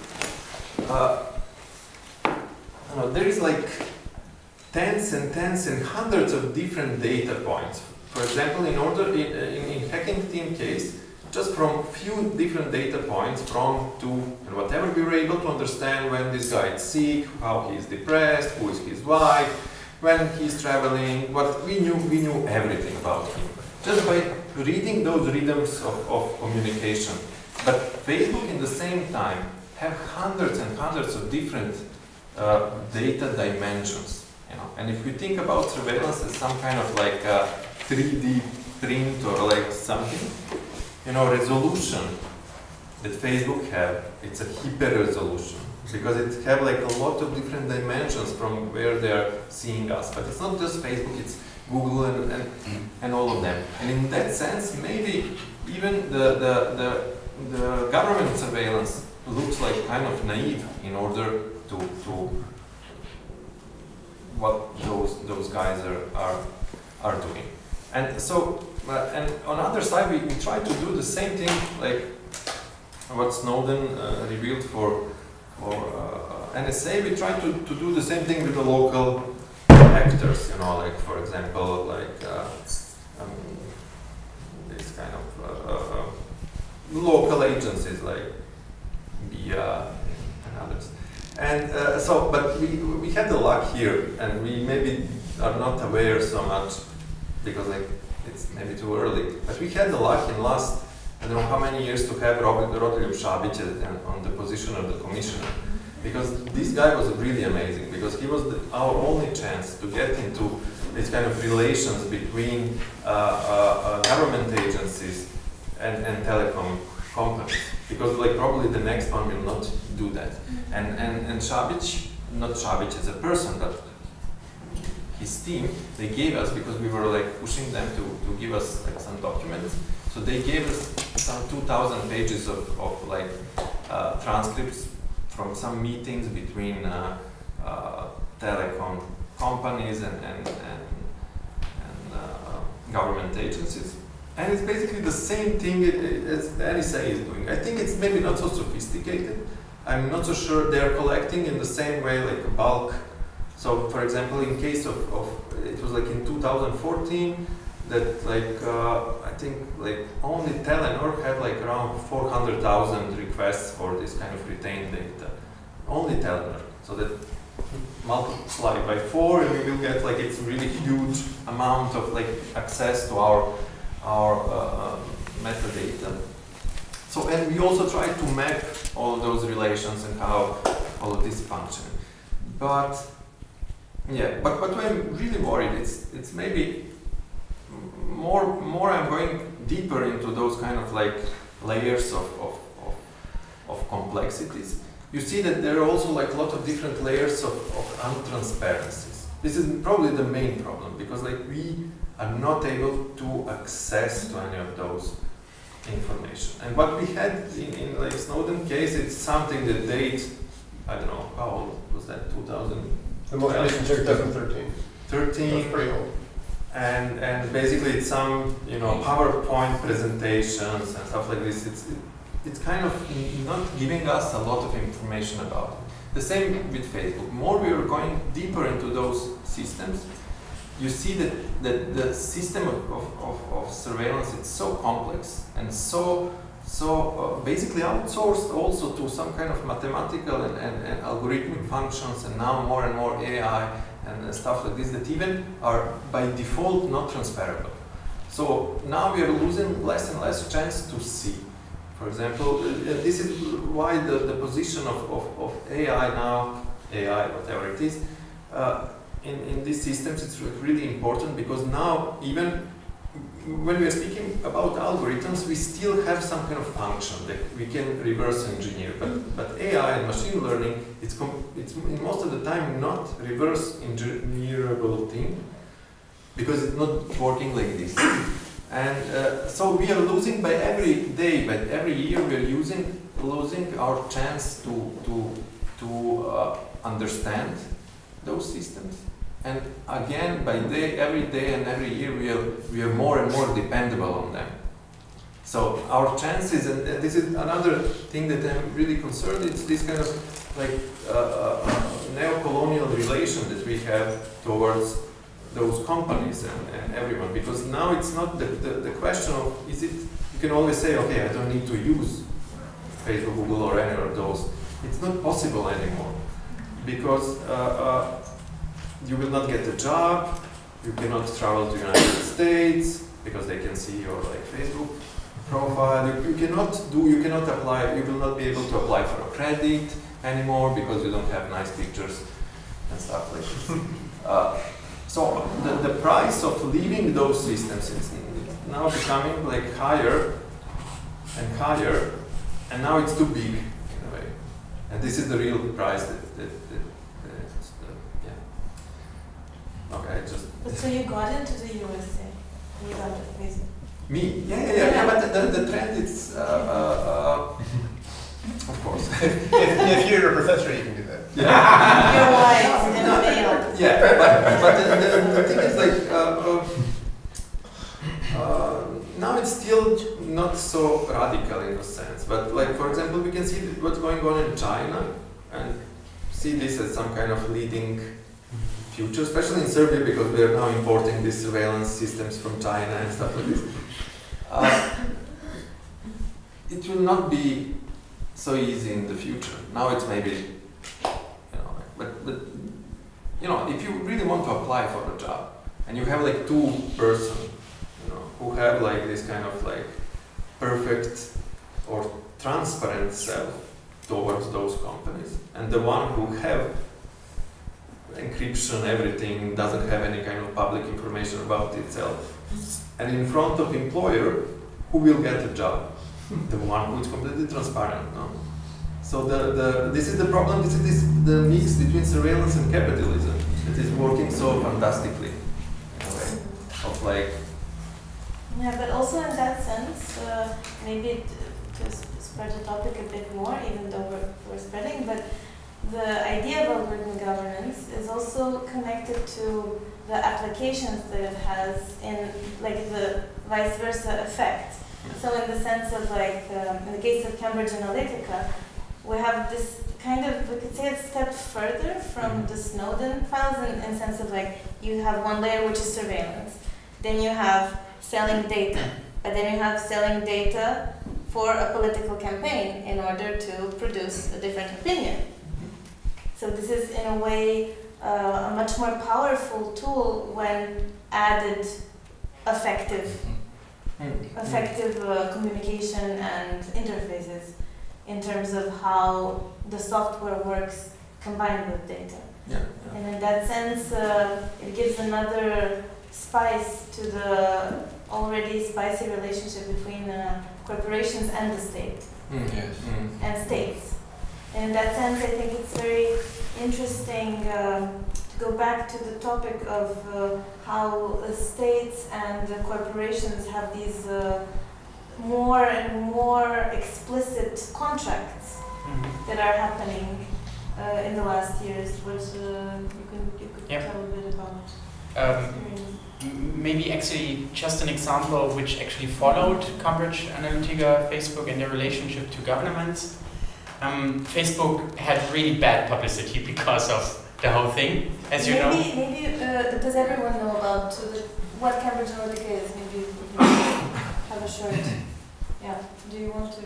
you know, there is like tens and hundreds of different data points. For example, in hacking team case, just from few different data points, from, to, and whatever, we were able to understand when this guy is sick, how he is depressed, who is his wife, when he's traveling, what we knew everything about him, just by reading those rhythms of communication. But Facebook, in the same time, have hundreds and hundreds of different data dimensions. You know, and if we think about surveillance as some kind of like a 3D print or like something, you know, resolution that Facebook have, it's a hyper resolution, because it have like a lot of different dimensions from where they're seeing us. But it's not just Facebook, it's Google and all of them. And in that sense, maybe even the government surveillance looks like kind of naive in order to what those guys are doing. And so, and on the other side, we try to do the same thing, like what Snowden revealed for NSA. We try to do the same thing with the local actors, you know, like for example, like this kind of local agencies like BIA and others. And so, but we had the luck here, and we maybe are not aware so much because like it's maybe too early. But we had the luck in last, I don't know how many years, to have Rodoljub Šabić on the position of the commissioner, because this guy was really amazing, because he was our only chance to get into this kind of relations between government agencies and telecom companies, because like probably the next one will not do that. And Šabić, not Šabić as a person, but his team, they gave us, because we were like pushing them to give us like some documents, so they gave us some 2,000 pages of like transcripts from some meetings between telecom companies and government agencies. And it's basically the same thing as the NSA is doing. I think it's maybe not so sophisticated. I'm not so sure they're collecting in the same way, like a bulk. So, for example, in case of it was like in 2014 that like I think like only Telenor had like around 400,000 requests for this kind of retained data. Only Telenor. So that multiply by 4 and we will get like it's really huge amount of like access to our metadata. So, and we also try to map all of those relations and how all of this function. But yeah, but when I'm really worried, it's maybe more I'm going deeper into those kind of like layers of complexities. You see that there are also like a lot of different layers of untransparencies. This is probably the main problem because like we are not able to access to any of those information. And what we had in like Snowden case, it's something that dates, I don't know, how old was that, 2000? The most recent 2013. 13. That's pretty old. And basically it's some, you know, PowerPoint presentations and stuff like this. It's kind of not giving us a lot of information about it. The same with Facebook. More we are going deeper into those systems, you see that the system of surveillance is so complex and so basically outsourced also to some kind of mathematical and algorithmic functions, and now more and more AI and stuff like this that even are by default not transferable. So now we are losing less and less chance to see. For example, this is why the position of AI now, AI, whatever it is, in these systems, it's really important because now even when we are speaking about algorithms, we still have some kind of function that we can reverse engineer. But AI and machine learning, it's in most of the time not reverse engineerable thing because it's not working like this. And so we are losing by every day, but every year we are losing our chance to understand those systems. And again, by every day and every year, we are more and more dependable on them. So our chances, and this is another thing that I'm really concerned, it's this kind of like neo-colonial relation that we have towards those companies and everyone, because now it's not the question of, is it, you can always say, okay, I don't need to use Facebook, Google, or any of those. It's not possible anymore, because you will not get a job, you cannot travel to the United States, because they can see your like Facebook profile, you cannot apply, you will not be able to apply for a credit anymore, because you don't have nice pictures and stuff like this. So the price of leaving those systems is now becoming like higher and higher, and now it's too big in a way. And this is the real price yeah. Okay, I just. But so you got into the USA? You got to Facebook? Me? Yeah. But the trend is, of course. if you're a professor, you can do that. Yeah. You're white and male. Yeah, but the thing is like, now it's still not so radical in a sense. But like, for example, we can see what's going on in China and see this as some kind of leading future, especially in Serbia, because we are now importing these surveillance systems from China and stuff like this. It will not be so easy in the future. Now it's maybe, you know, but you know, if you really want to apply for a job and you have like two persons, you know, who have like this kind of like perfect or transparent self towards those companies, and the one who have encryption, everything, doesn't have any kind of public information about itself, and in front of employer, who will get a job? The one who is completely transparent, no? So this is the problem, this is the mix between surveillance and capitalism that is working so fantastically in a way of like. Yeah, but also in that sense, maybe to spread the topic a bit more, even though we're spreading, but the idea of algorithmic governance is also also connected to the applications that it has in like the vice versa effect. So in the sense of like, in the case of Cambridge Analytica, we have this kind of, we could say it's stepped further from the Snowden files in the sense of like, you have one layer which is surveillance, then you have selling data, but then you have selling data for a political campaign in order to produce a different opinion. So this is in a way a much more powerful tool when added effective communication and interfaces in terms of how the software works combined with data. Yeah. And in that sense, it gives another spice to the already spicy relationship between corporations and the state, and states. And in that sense, I think it's very interesting to go back to the topic of how states and corporations have these more and more explicit contracts that are happening in the last years, which you could tell a bit about. Maybe actually just an example which actually followed Cambridge Analytica, Facebook, and their relationship to governments. Facebook had really bad publicity because of the whole thing, as you know. Maybe does everyone know about what Cambridge Analytica is? Maybe we can have a short. Yeah. Do you want to?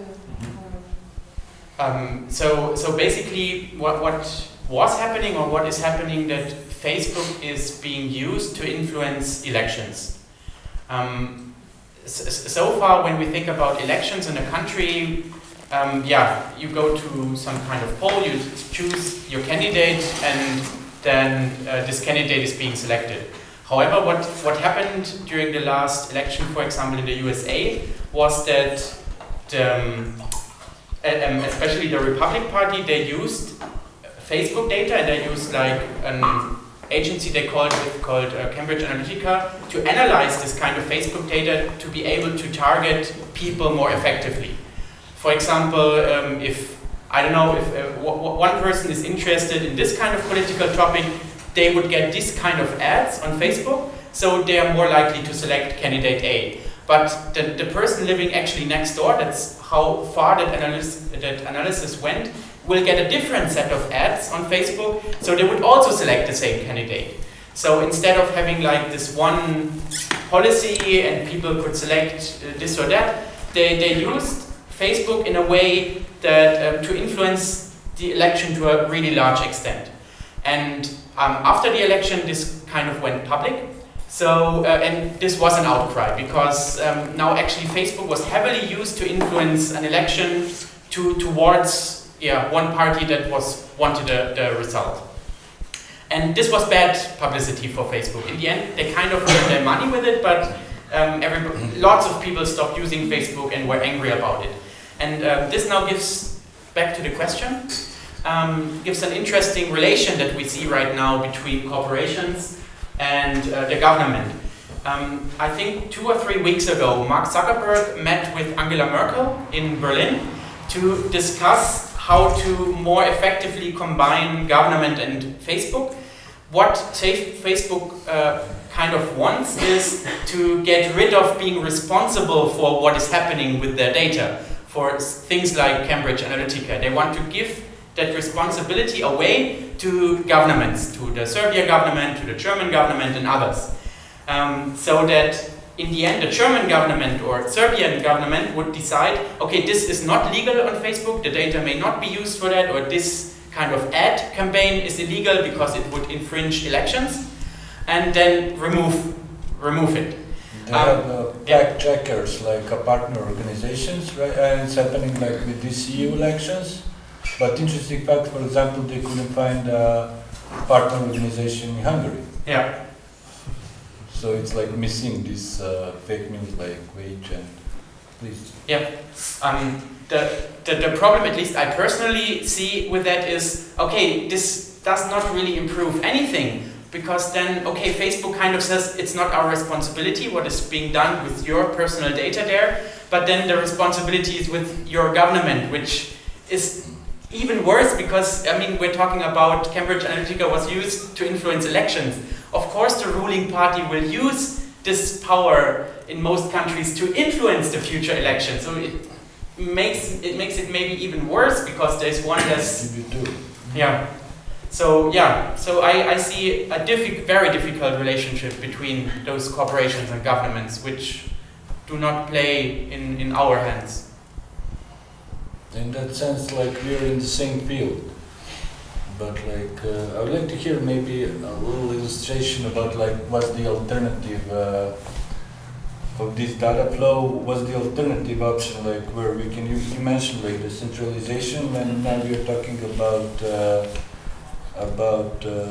So basically, what was happening or what is happening that Facebook is being used to influence elections. So far, when we think about elections in a country, you go to some kind of poll, you choose your candidate, and then this candidate is being selected. However, what happened during the last election, for example, in the USA, was that especially the Republican Party, they used Facebook data, and they used like an agency they called Cambridge Analytica to analyze this kind of Facebook data to be able to target people more effectively. For example, if one person is interested in this kind of political topic, they would get this kind of ads on Facebook, so they are more likely to select candidate A. But the person living actually next door, that's how far that analysis went, will get a different set of ads on Facebook, so they would also select the same candidate. So instead of having like this one policy and people could select this or that, they used Facebook in a way that to influence the election to a really large extent. And after the election, this kind of went public. So, and this was an outcry because now actually Facebook was heavily used to influence an election towards one party that wanted the result. And this was bad publicity for Facebook. In the end, they kind of earned their money with it, but lots of people stopped using Facebook and were angry about it. And this now gives, back to the question, gives an interesting relation that we see right now between corporations and the government. I think 2 or 3 weeks ago, Mark Zuckerberg met with Angela Merkel in Berlin to discuss how to more effectively combine government and Facebook. What Facebook kind of wants is to get rid of being responsible for what is happening with their data, for things like Cambridge Analytica. They want to give that responsibility away to governments, to the Serbian government, to the German government and others. So that in the end the German government or Serbian government would decide, okay, this is not legal on Facebook, the data may not be used for that, or this kind of ad campaign is illegal because it would infringe elections, and then remove it. They have fact checkers like partner organizations, right? And it's happening like with these EU elections. But interesting fact, for example, they couldn't find a partner organization in Hungary. Yeah. So it's like missing this fake news like wage and please. Yeah. The problem, at least I personally see with that, is okay, this does not really improve anything, because then okay, Facebook kind of says it's not our responsibility what is being done with your personal data there, but then the responsibility is with your government, which is even worse because, I mean, we're talking about Cambridge Analytica was used to influence elections. Of course the ruling party will use this power in most countries to influence the future election. So it makes it maybe even worse because there's one less. Yeah. So yeah. So I see a very difficult relationship between those corporations and governments, which do not play in our hands. In that sense, like we're in the same field. But like, I would like to hear maybe a little illustration about like what's the alternative of this data flow. What's the alternative option, like where we can? You mentioned like the centralization, and now you're talking about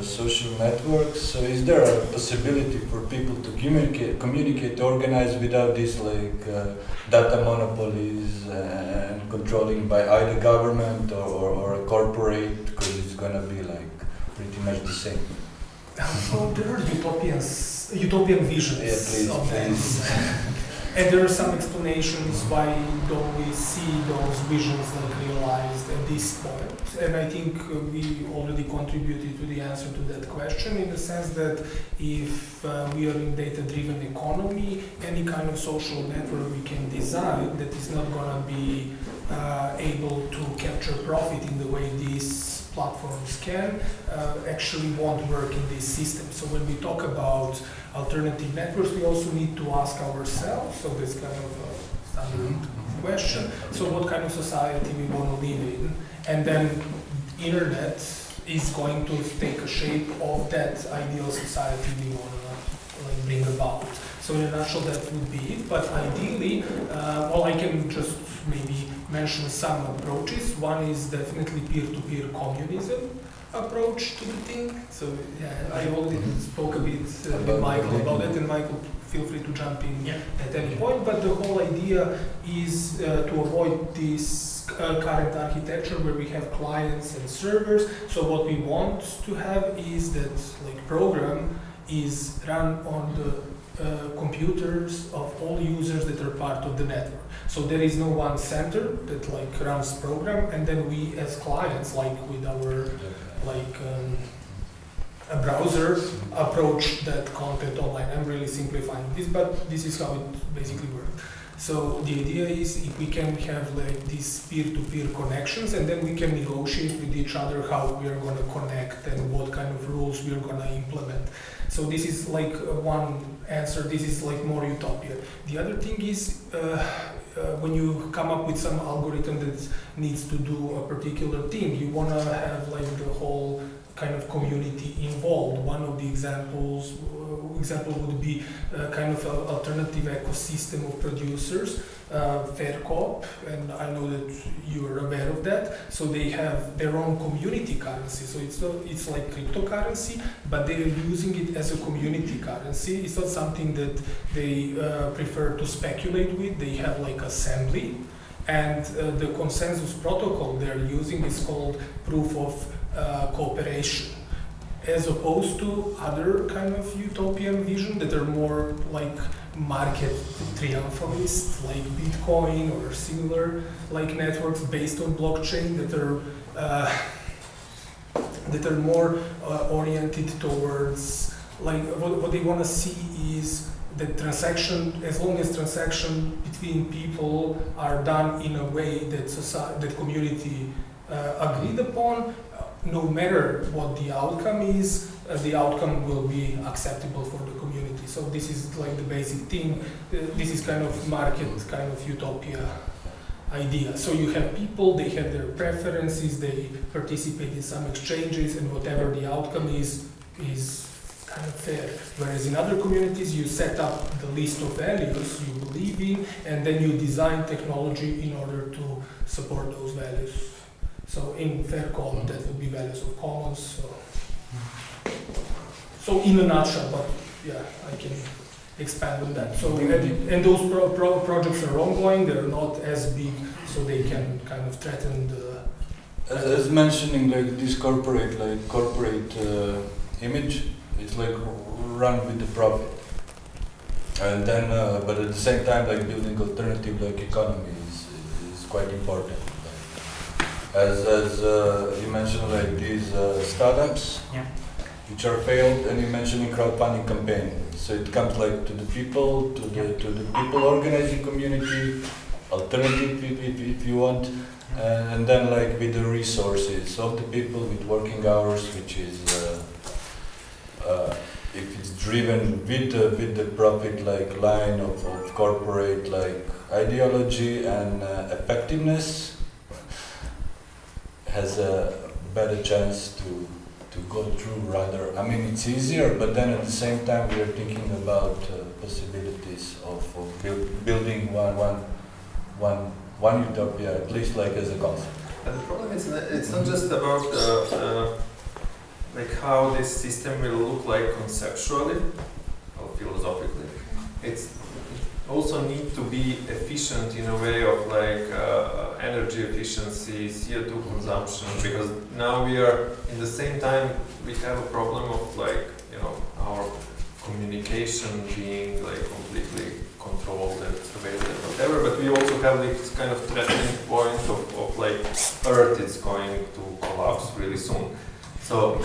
social networks. So is there a possibility for people to communicate, organize without these like data monopolies and controlling by either government or a corporate? Because it's going to be like pretty much the same. Well, there are utopian visions of this. And there are some explanations why don't we see those visions like realized at this point. And I think we already contributed to the answer to that question in the sense that if we are in data-driven economy, any kind of social network we can design that is not going to be able to capture profit in the way these platforms can actually won't work in this system. So when we talk about alternative networks, we also need to ask ourselves, so this kind of a standard question, so what kind of society we want to live in, and then internet is going to take a shape of that ideal society we want to like bring about. So in a nutshell, that would be it, but ideally, well, I can just maybe mention some approaches. One is definitely peer-to-peer communism approach to the thing. So yeah, I already spoke a bit with Michael about it, and Michael, feel free to jump in at any point. But the whole idea is to avoid this current architecture where we have clients and servers. So what we want to have is that like program is run on the computers of all users that are part of the network. So there is no one center that like runs program, and then we as clients, like with our like a browser, approach that content online. I'm really simplifying this, but this is how it basically works. So the idea is if we can have like these peer-to-peer connections, and then we can negotiate with each other how we are going to connect and what kind of rules we are going to implement. So this is like one answer. This is like more utopia. The other thing is when you come up with some algorithm that needs to do a particular thing, you want to have like the whole kind of community involved. One of the example would be kind of an alternative ecosystem of producers, Faircorp, and I know that you are aware of that. So they have their own community currency. So it's like cryptocurrency, but they are using it as a community currency. It's not something that they prefer to speculate with. They have like assembly, and the consensus protocol they're using is called proof of cooperation, as opposed to other kind of utopian vision that are more like market triumphalist, like Bitcoin or similar like networks based on blockchain that are more oriented towards like what they want to see is that transaction, as long as transaction between people are done in a way that that community agreed upon, no matter what the outcome is, the outcome will be acceptable for the community. So this is like the basic thing. This is kind of market, kind of utopia idea. So you have people, they have their preferences, they participate in some exchanges, and whatever the outcome is kind of fair. Whereas in other communities, you set up the list of values you believe in, and then you design technology in order to support those values. So in Faircorp, that would be values of commons. So in a nutshell, but yeah, I can expand on that. So and those projects are ongoing. They're not as big, so they can kind of threaten the. As mentioning like this corporate image, it's like run with the profit, and then but at the same time like building alternative like economy is quite important. as you mentioned, like these startups, which are failed, and you mentioned crowdfunding campaign. So it comes like to the people, to the people organizing community, alternative if you want, and then like with the resources of the people with working hours, which is if it's driven with the profit like line of corporate like ideology and effectiveness, has a better chance to go through rather. I mean, it's easier, but then at the same time we are thinking about possibilities of building one utopia, at least like as a concept. And the problem is that it's not just about like how this system will look like conceptually or philosophically. It also need to be efficient in a way of like energy efficiency, CO2 consumption, because now we are in the same time we have a problem of like, you know, our communication being like completely controlled and surveilled and whatever, but we also have this kind of threatening point of like Earth is going to collapse really soon. So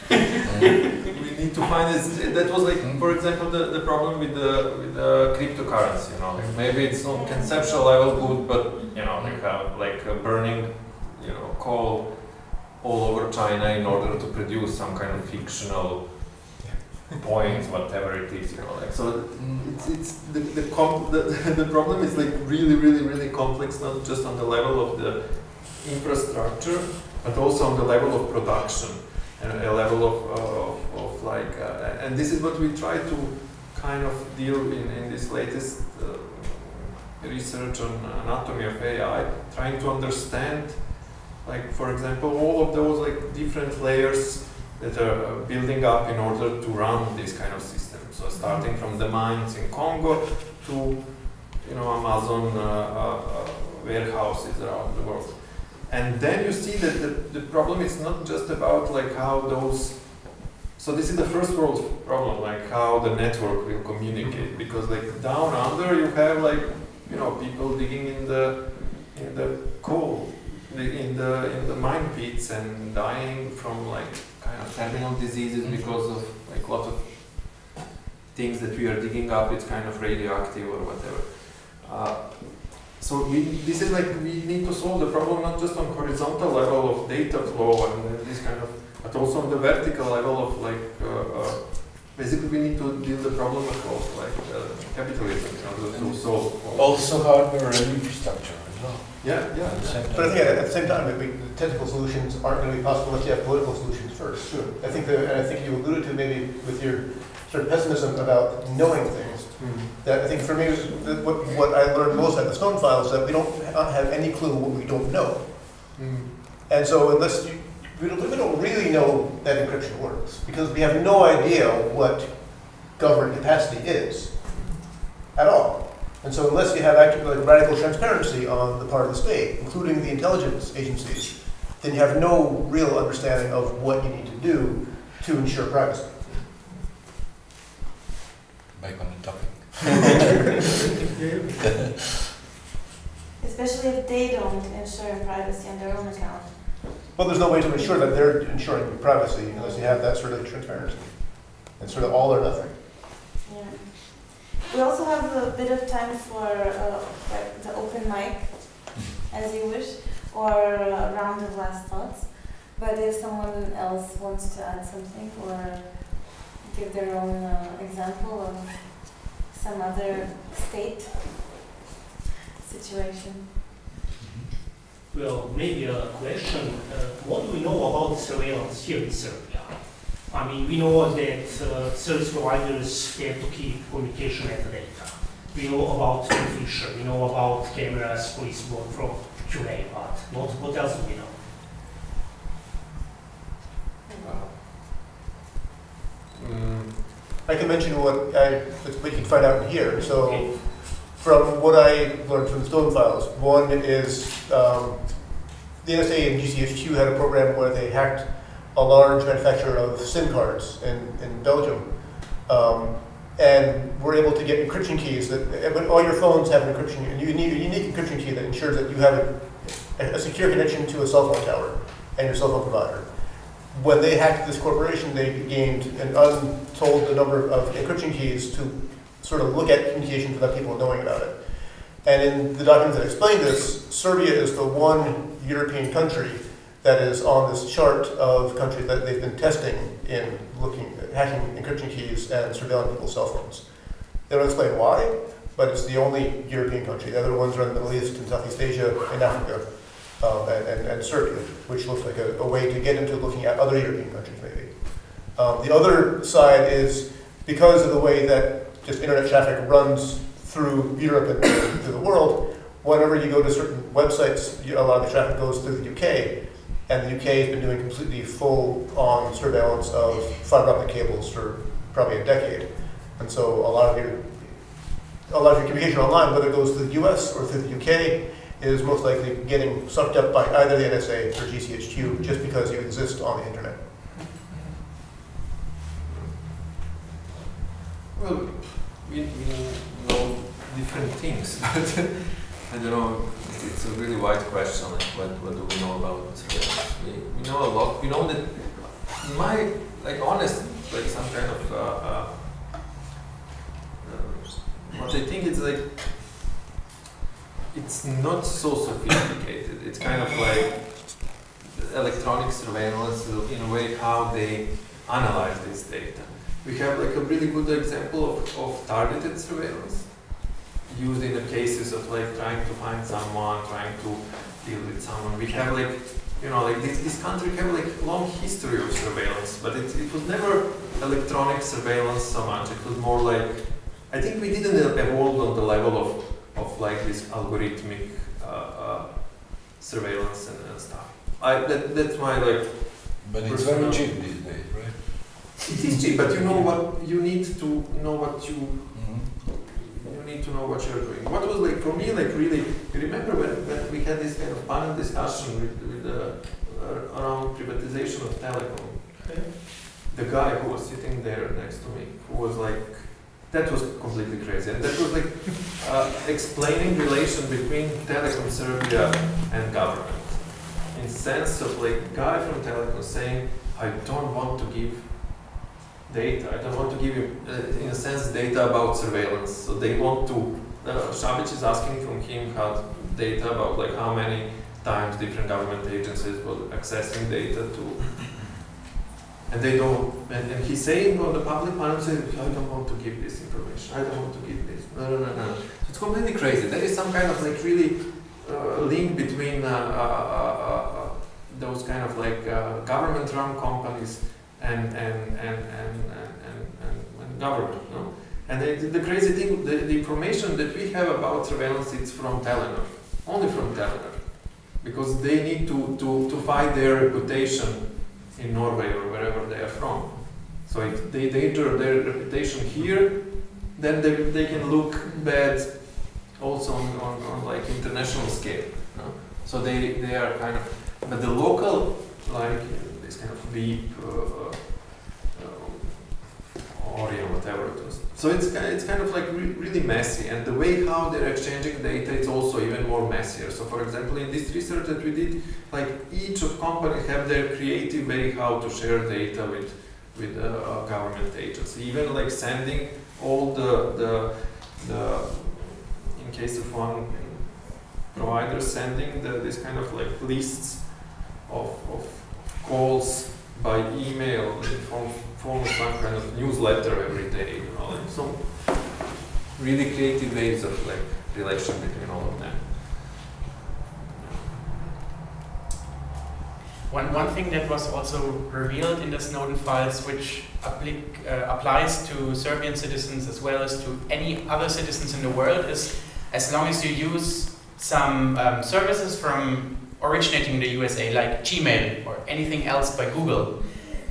we need to find this. That was like, for example, the problem with the cryptocurrency. You know, like maybe it's on conceptual level good, but you know, like burning, you know, coal all over China in order to produce some kind of fictional point, whatever it is. You know, like so. It's the problem is like really complex, not just on the level of the infrastructure, but also on the level of production and a level of like, and this is what we try to kind of deal in this latest research on anatomy of AI, trying to understand, like for example, all of those like different layers that are building up in order to run this kind of system. So starting from the mines in Congo to, you know, Amazon warehouses around the world. And then you see that the problem is not just about like how those, so this is the first world problem, like how the network will communicate, because like down under you have like, you know, people digging in the coal, in the mine pits and dying from like kind of terminal diseases because of like a lot of things that we are digging up, it's kind of radioactive or whatever. So this is like, we need to solve the problem not just on horizontal level of data flow and this kind of, but also on the vertical level of like, basically we need to deal the problem of like capitalism in order to solve. Also hardware and infrastructure as well. Yeah. But I think at the same time, the technical solutions aren't going to be possible unless you have political solutions first. Sure. I think you alluded to maybe with your sort of pessimism about knowing things. That I think for me, what I learned most at the Stone File is that we don't have any clue what we don't know. And so unless we don't really know that encryption works, because we have no idea what government capacity is at all. And so unless you have actually like radical transparency on the part of the state, including the intelligence agencies, then you have no real understanding of what you need to do to ensure privacy. Back on the topic. Especially if they don't ensure privacy on their own account. Well, there's no way to ensure that they're ensuring privacy unless you have that sort of transparency. It's sort of all or nothing. Yeah. We also have a bit of time for like the open mic, as you wish, or a round of last thoughts. But if someone else wants to add something or give their own example of some other state situation. Well, maybe a question. What do we know about surveillance here in Serbia? I mean, we know that service providers have to keep communication metadata. We know about Fisher, we know about cameras, police board from QA, but what else do we know? I can mention what we can find out here. So, from what I learned from the Stone Files, one is the NSA and GCHQ had a program where they hacked a large manufacturer of SIM cards in Belgium, and were able to get encryption keys that when all your phones have an encryption, and you need a unique encryption key that ensures that you haven't a secure connection to a cell phone tower and your cell phone provider. When they hacked this corporation, they gained an untold number of encryption keys to sort of look at communications without people knowing about it. And in the documents that explain this, Serbia is the one European country that is on this chart of countries that they've been testing in hacking encryption keys and surveilling people's cell phones. They don't explain why, but it's the only European country. The other ones are in the Middle East and Southeast Asia and Africa and Serbia, which looks like a way to get into looking at other European countries maybe. The other side is because of the way that just internet traffic runs through Europe and through the world, whenever you go to certain websites, a lot of the traffic goes through the UK, and the UK has been doing completely full-on surveillance of fiber optic cables for probably a decade. And so a lot of your communication online, whether it goes to the US or through the UK, is most likely getting sucked up by either the NSA or GCHQ just because you exist on the internet. Well, we know different things, but I don't know, it's a really wide question, like what do we know about surveillance? We know a lot. We know that, in my, honest, some kind of, what I think is it's not so sophisticated. It's kind of like electronic surveillance in a way how they analyze this data. We have a really good example of targeted surveillance used in the cases of trying to find someone, trying to deal with someone. We have this country have long history of surveillance, but it was never electronic surveillance so much. It was more I think we didn't evolve on the level of this algorithmic surveillance and stuff. That's my But it's very cheap these days, right? It is cheap, but you know what you need to know what you need to know what you're doing. What was for me really, you remember when we had this kind of panel discussion with around privatization of telecom? Okay. The guy who was sitting there next to me, who was that was completely crazy, and that was explaining relation between Telecom Serbia and government, in sense of guy from Telecom saying, I don't want to give data. I don't want to give you, in a sense, data about surveillance. So they want to. Šabić is asking from him data about how many times different government agencies were accessing data to, and they don't. And he's saying on the public panel, I don't want to give this information. I don't want to give this. No. So it's completely crazy. There is some kind of really link between those kind of government-run companies and government, no? And the crazy thing, the information that we have about surveillance, it's from Telenor, only from Telenor, because they need to fight their reputation in Norway or wherever they are from. So if they danger their reputation here, then they can look bad also on international scale. No? So they are kind of, but the local this kind of Veep, Ori or whatever it was. So it's kind of really messy, and the way how they're exchanging data is also even more messier. So for example, in this research that we did, each of companies have their creative way how to share data with a government agency. Even sending all the in case of one provider, sending this kind of lists of calls by email in form of some kind of newsletter every day, some really creative ways of relation between all of them. One thing that was also revealed in the Snowden files, which applies to Serbian citizens as well as to any other citizens in the world, is as long as you use some services from originating in the USA, like Gmail or anything else by Google,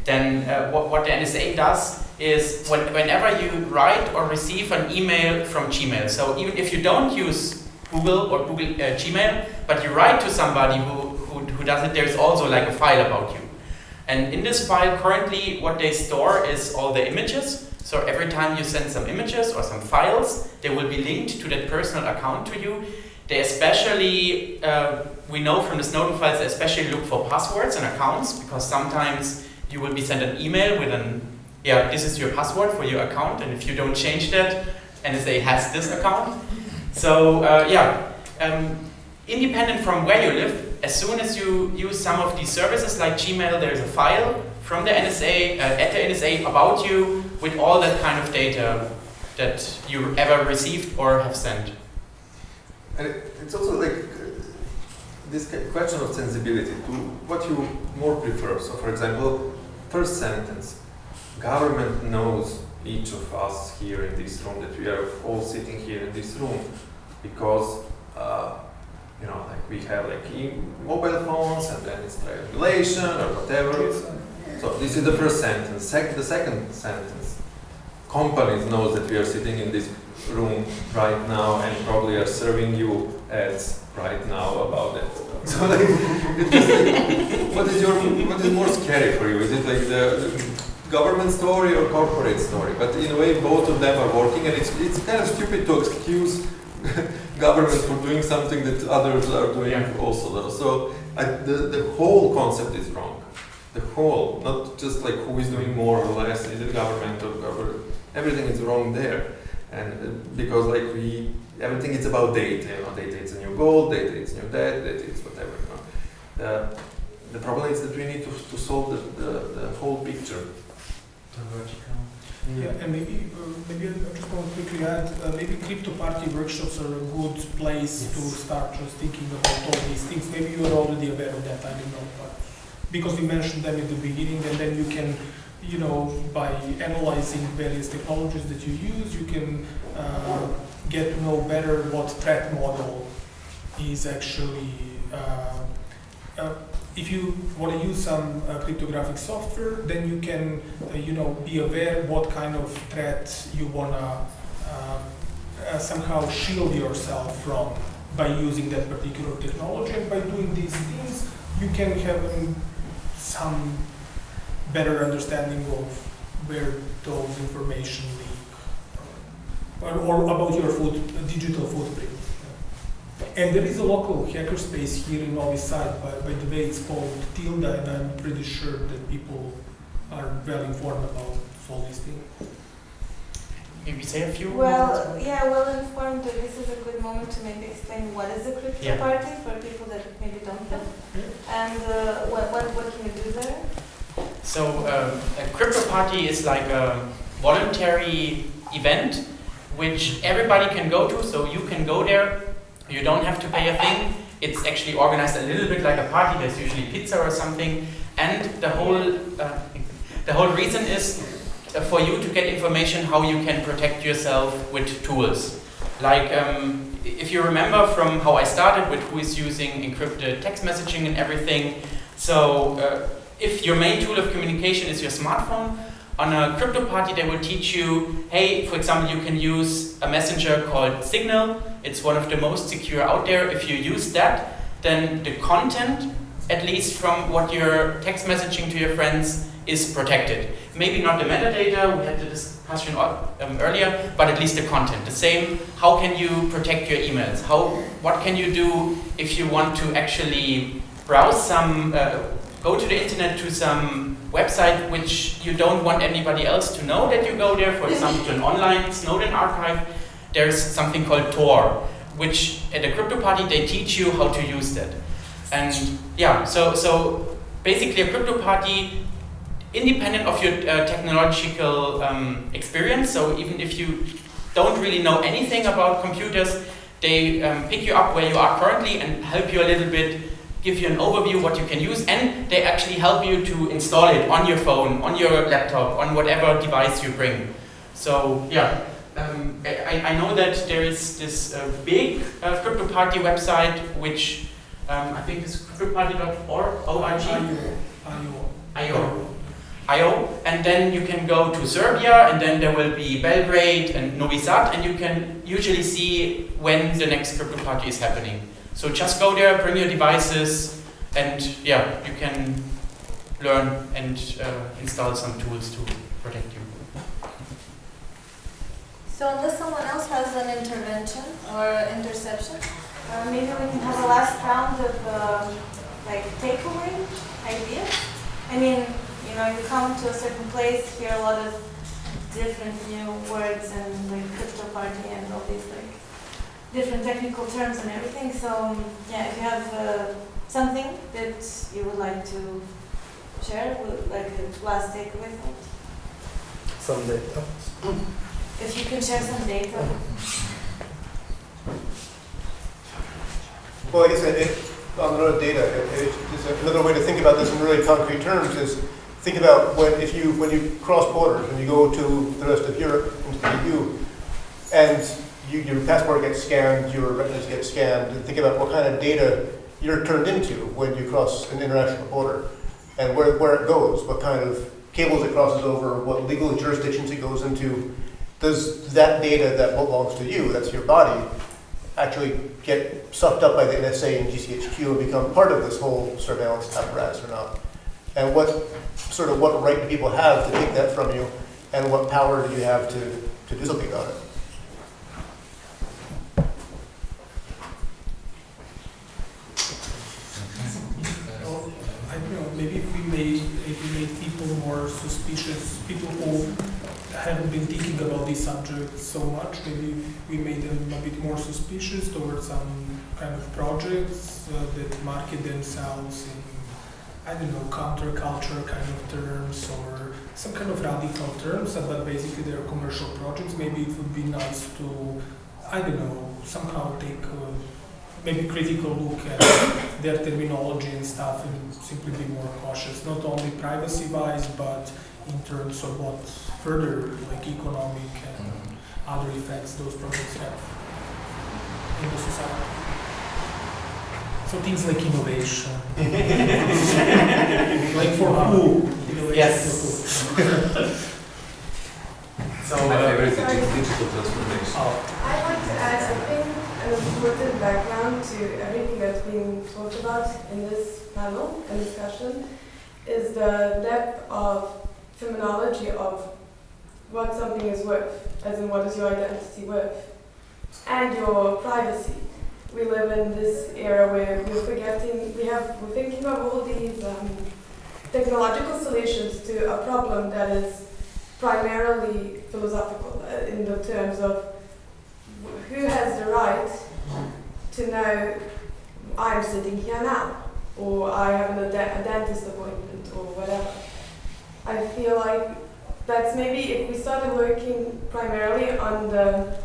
then what the NSA does is whenever you write or receive an email from Gmail, so even if you don't use Google or Google Gmail, but you write to somebody who does it, there's also a file about you. And in this file currently what they store is all the images. So every time you send some images or some files, they will be linked to that personal account to you. They especially, we know from the Snowden files, they especially look for passwords and accounts, because sometimes you will be sent an email with an, yeah, this is your password for your account, and if you don't change that, NSA has this account. So independent from where you live, as soon as you use some of these services like Gmail, there is a file from the NSA, at the NSA about you with all that kind of data that you ever received or have sent. And it's also like this question of sensibility to what you more prefer. So for example, first sentence, government knows each of us here in this room, that we are all sitting here in this room because you know, like we have like mobile phones, and then it's triangulation or whatever. So this is the first sentence. The second sentence, companies knows that we are sitting in this room right now and probably are serving you ads right now about that. So like, it's just like, what is more scary for you? Is it like the government story or corporate story? But in a way, both of them are working, and it's kind of stupid to excuse government for doing something that others are doing also. Though. So the whole concept is wrong. The whole, not just like who is doing more or less, is it government or government? Everything is wrong there, and because like everything is about data. You know, data is a new gold, data is new debt, data is whatever. You know, the problem is that we need to solve the whole picture. The vertical. Yeah, and maybe I just want to quickly add, maybe crypto party workshops are a good place to start just thinking about all these things. Maybe you are already aware of that, I don't know, but because we mentioned them in the beginning, and then you can, you know, by analyzing various technologies that you use, you can get to know better what threat model is actually, if you want to use some cryptographic software, then you can, you know, be aware what kind of threat you want to somehow shield yourself from by using that particular technology. And by doing these things, you can have some better understanding of where those information leak, or about your digital footprint. And there is a local hackerspace here in Novi Sad, by the way it's called Tilda, and I'm pretty sure that people are well informed about all these things. Maybe say a few Well, words? yeah, well informed. This is a good moment to maybe explain what is a crypto party for people that maybe don't know, and what can you do there? So a crypto party is like a voluntary event which everybody can go to, so you can go there. You don't have to pay a thing. It's actually organized a little bit like a party. There's usually pizza or something, and the whole reason is for you to get information how you can protect yourself with tools. Like if you remember from how I started with who is using encrypted text messaging and everything. So if your main tool of communication is your smartphone, on a crypto party they will teach you, hey, for example, you can use a messenger called Signal. It's one of the most secure out there. If you use that, then the content, at least from what you're text messaging to your friends, is protected. Maybe not the metadata, we had the discussion earlier, but at least the content. The same, how can you protect your emails? What can you do if you want to actually browse some, go to the internet to some website which you don't want anybody else to know that you go there, for example, to an online Snowden archive. There's something called Tor, which at a crypto party they teach you how to use that. And yeah, so basically a crypto party, independent of your technological experience, so even if you don't really know anything about computers, they pick you up where you are currently and help you a little bit, give you an overview what you can use, and they actually help you to install it on your phone, on your laptop, on whatever device you bring. So yeah. I know that there is this big crypto party website which I think is cryptoparty.org, IO, and then you can go to Serbia, and then there will be Belgrade and Novi Sad, and you can usually see when the next crypto party is happening. So just go there, bring your devices, and yeah, you can learn and install some tools to protect you. So unless someone else has an intervention or interception, maybe we can have a last round of like takeaway ideas. I mean, you know, you come to a certain place, hear a lot of different new words and like crypto party and all these like different technical terms and everything. So yeah, if you have something that you would like to share, like a last takeaway thought. Some data. If you could share some data. Well, I guess on the note of data, another way to think about this in really concrete terms is think about when you cross borders, when you go to the rest of Europe, into the EU, and your passport gets scanned, your retinas get scanned, and think about what kind of data you're turned into when you cross an international border, and where it goes, what kind of cables it crosses over, what legal jurisdictions it goes into. Does that data that belongs to you, that's your body, actually get sucked up by the NSA and GCHQ and become part of this whole surveillance apparatus or not? And what right do people have to take that from you, and what power do you have to do something about it? Well, I don't know, maybe if we made people more suspicious, people who haven't been thinking about these subjects so much, maybe we made them a bit more suspicious towards some kind of projects that market themselves in, I don't know, counterculture kind of terms or some kind of radical terms, but basically they're commercial projects. Maybe it would be nice to, I don't know, somehow take maybe critical look at their terminology and stuff and simply be more cautious, not only privacy-wise, but in terms of what further, like economic and other effects those projects have in the society. So things like innovation. Like for who? Innovation Yes. for who? So, my favorite is digital transformation. I'd like to add, I think, an important background to everything that's being talked about in this panel and discussion is the depth of terminology of what something is worth, as in what is your identity worth, and your privacy. We live in this era where we're thinking of all these technological solutions to a problem that is primarily philosophical, in the terms of who has the right to know I'm sitting here now, or I have a dentist appointment, or whatever. I feel like that's maybe if we started working primarily on the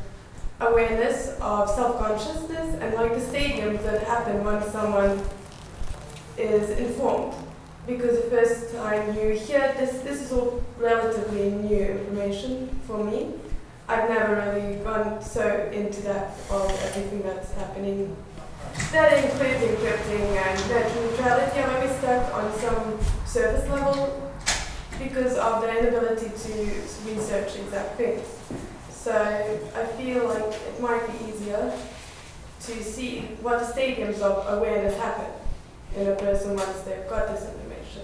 awareness of self-consciousness and like the stadiums that happen when someone is informed. Because the first time you hear this is all relatively new information for me. I've never really gone so into depth of everything that's happening. That includes encrypting and net neutrality. I'm always stuck on some surface level because of the inability to research exact things. So I feel like it might be easier to see what the stadiums of awareness happen in a person once they've got this information.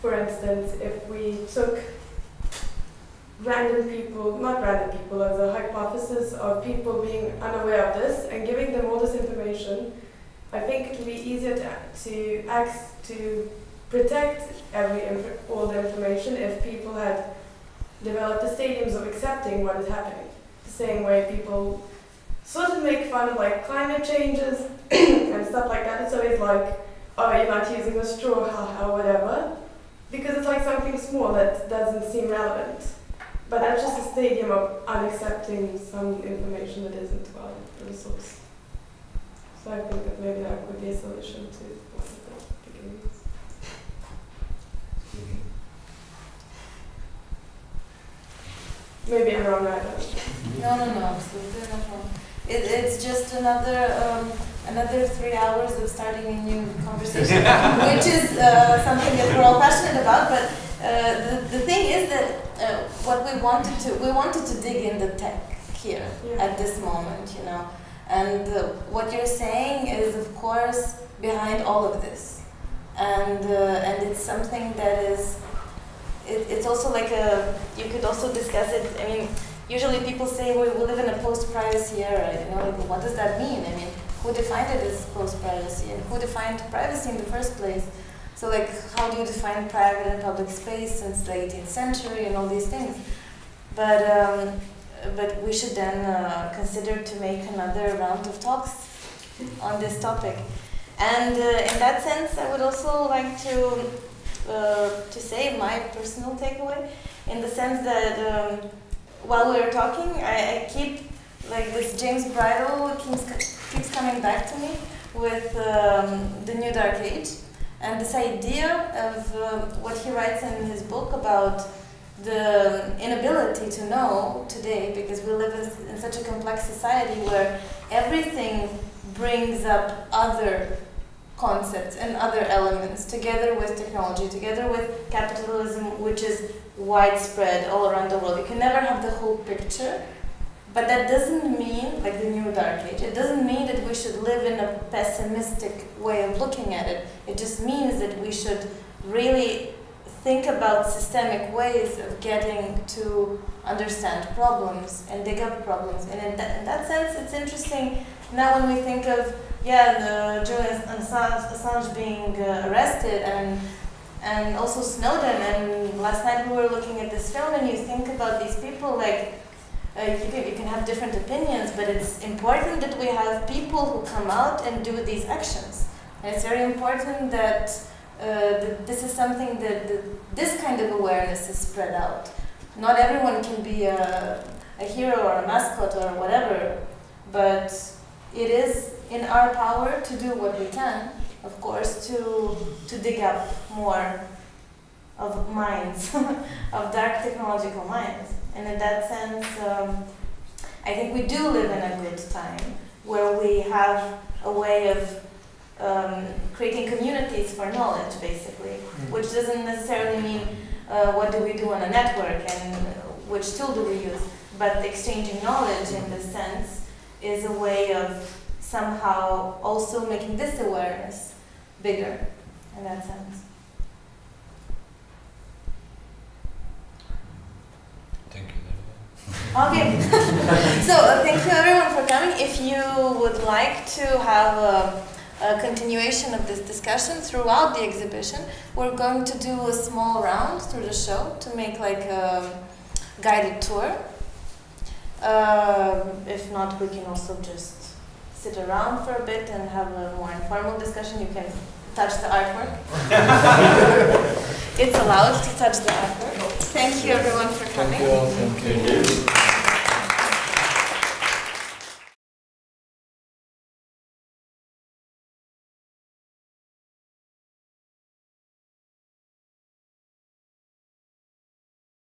For instance, if we took random people, not random people, as a hypothesis of people being unaware of this and giving them all this information, I think it would be easier to protect all the information if people had developed the stadiums of accepting what is happening. The same way people sort of make fun of like climate changes and stuff like that. It's always like, oh, you're not using a straw, haha, whatever. Because it's like something small that doesn't seem relevant. But that's just a stadium of unaccepting some information that isn't valid for the source. So I think that maybe that could be a solution to one of the beginnings. Maybe I'm wrong, I don't know. No, absolutely not wrong. It's just another 3 hours of starting a new conversation, which is something that we're all passionate about. But the thing is that what we wanted to dig in the tech here at this moment, you know. And what you're saying is, of course, behind all of this, and it's something that is. It's also like you could also discuss it. I mean, usually people say we live in a post-privacy era. You know, like, what does that mean? I mean, who defined it as close privacy, and who defined privacy in the first place. So like, how do you define private and public space since the 18th century and all these things? But we should then consider to make another round of talks on this topic. And in that sense, I would also like to say my personal takeaway, in the sense that while we were talking, I keep, like, this James Bridle keeps coming back to me with the New Dark Age, and this idea of what he writes in his book about the inability to know today, because we live in such a complex society where everything brings up other concepts and other elements together with technology, together with capitalism, which is widespread all around the world. You can never have the whole picture, but that doesn't mean, like the New Dark Age, it doesn't mean that we should live in a pessimistic way of looking at it. It just means that we should really think about systemic ways of getting to understand problems and dig up problems. And in that sense, it's interesting now when we think of, the journalist Assange being arrested, and also Snowden, and last night we were looking at this film, and you think about these people, like, you can have different opinions, but it's important that we have people who come out and do these actions. And it's very important that this is something that this kind of awareness is spread out. Not everyone can be a hero or a mascot or whatever, but it is in our power to do what we can, of course, to dig up more of minds, of dark technological minds. And in that sense, I think we do live in a good time where we have a way of creating communities for knowledge, basically, which doesn't necessarily mean what do we do on a network and which tool do we use, but exchanging knowledge in this sense is a way of somehow also making this awareness bigger in that sense. Thank you. Okay, so thank you everyone for coming. If you would like to have a continuation of this discussion throughout the exhibition, we're going to do a small round through the show to make like a guided tour. If not, we can also just sit around for a bit and have a more informal discussion. You can touch the artwork. It's allowed to touch the artwork. Thank you everyone for coming. Thank you. Thank you.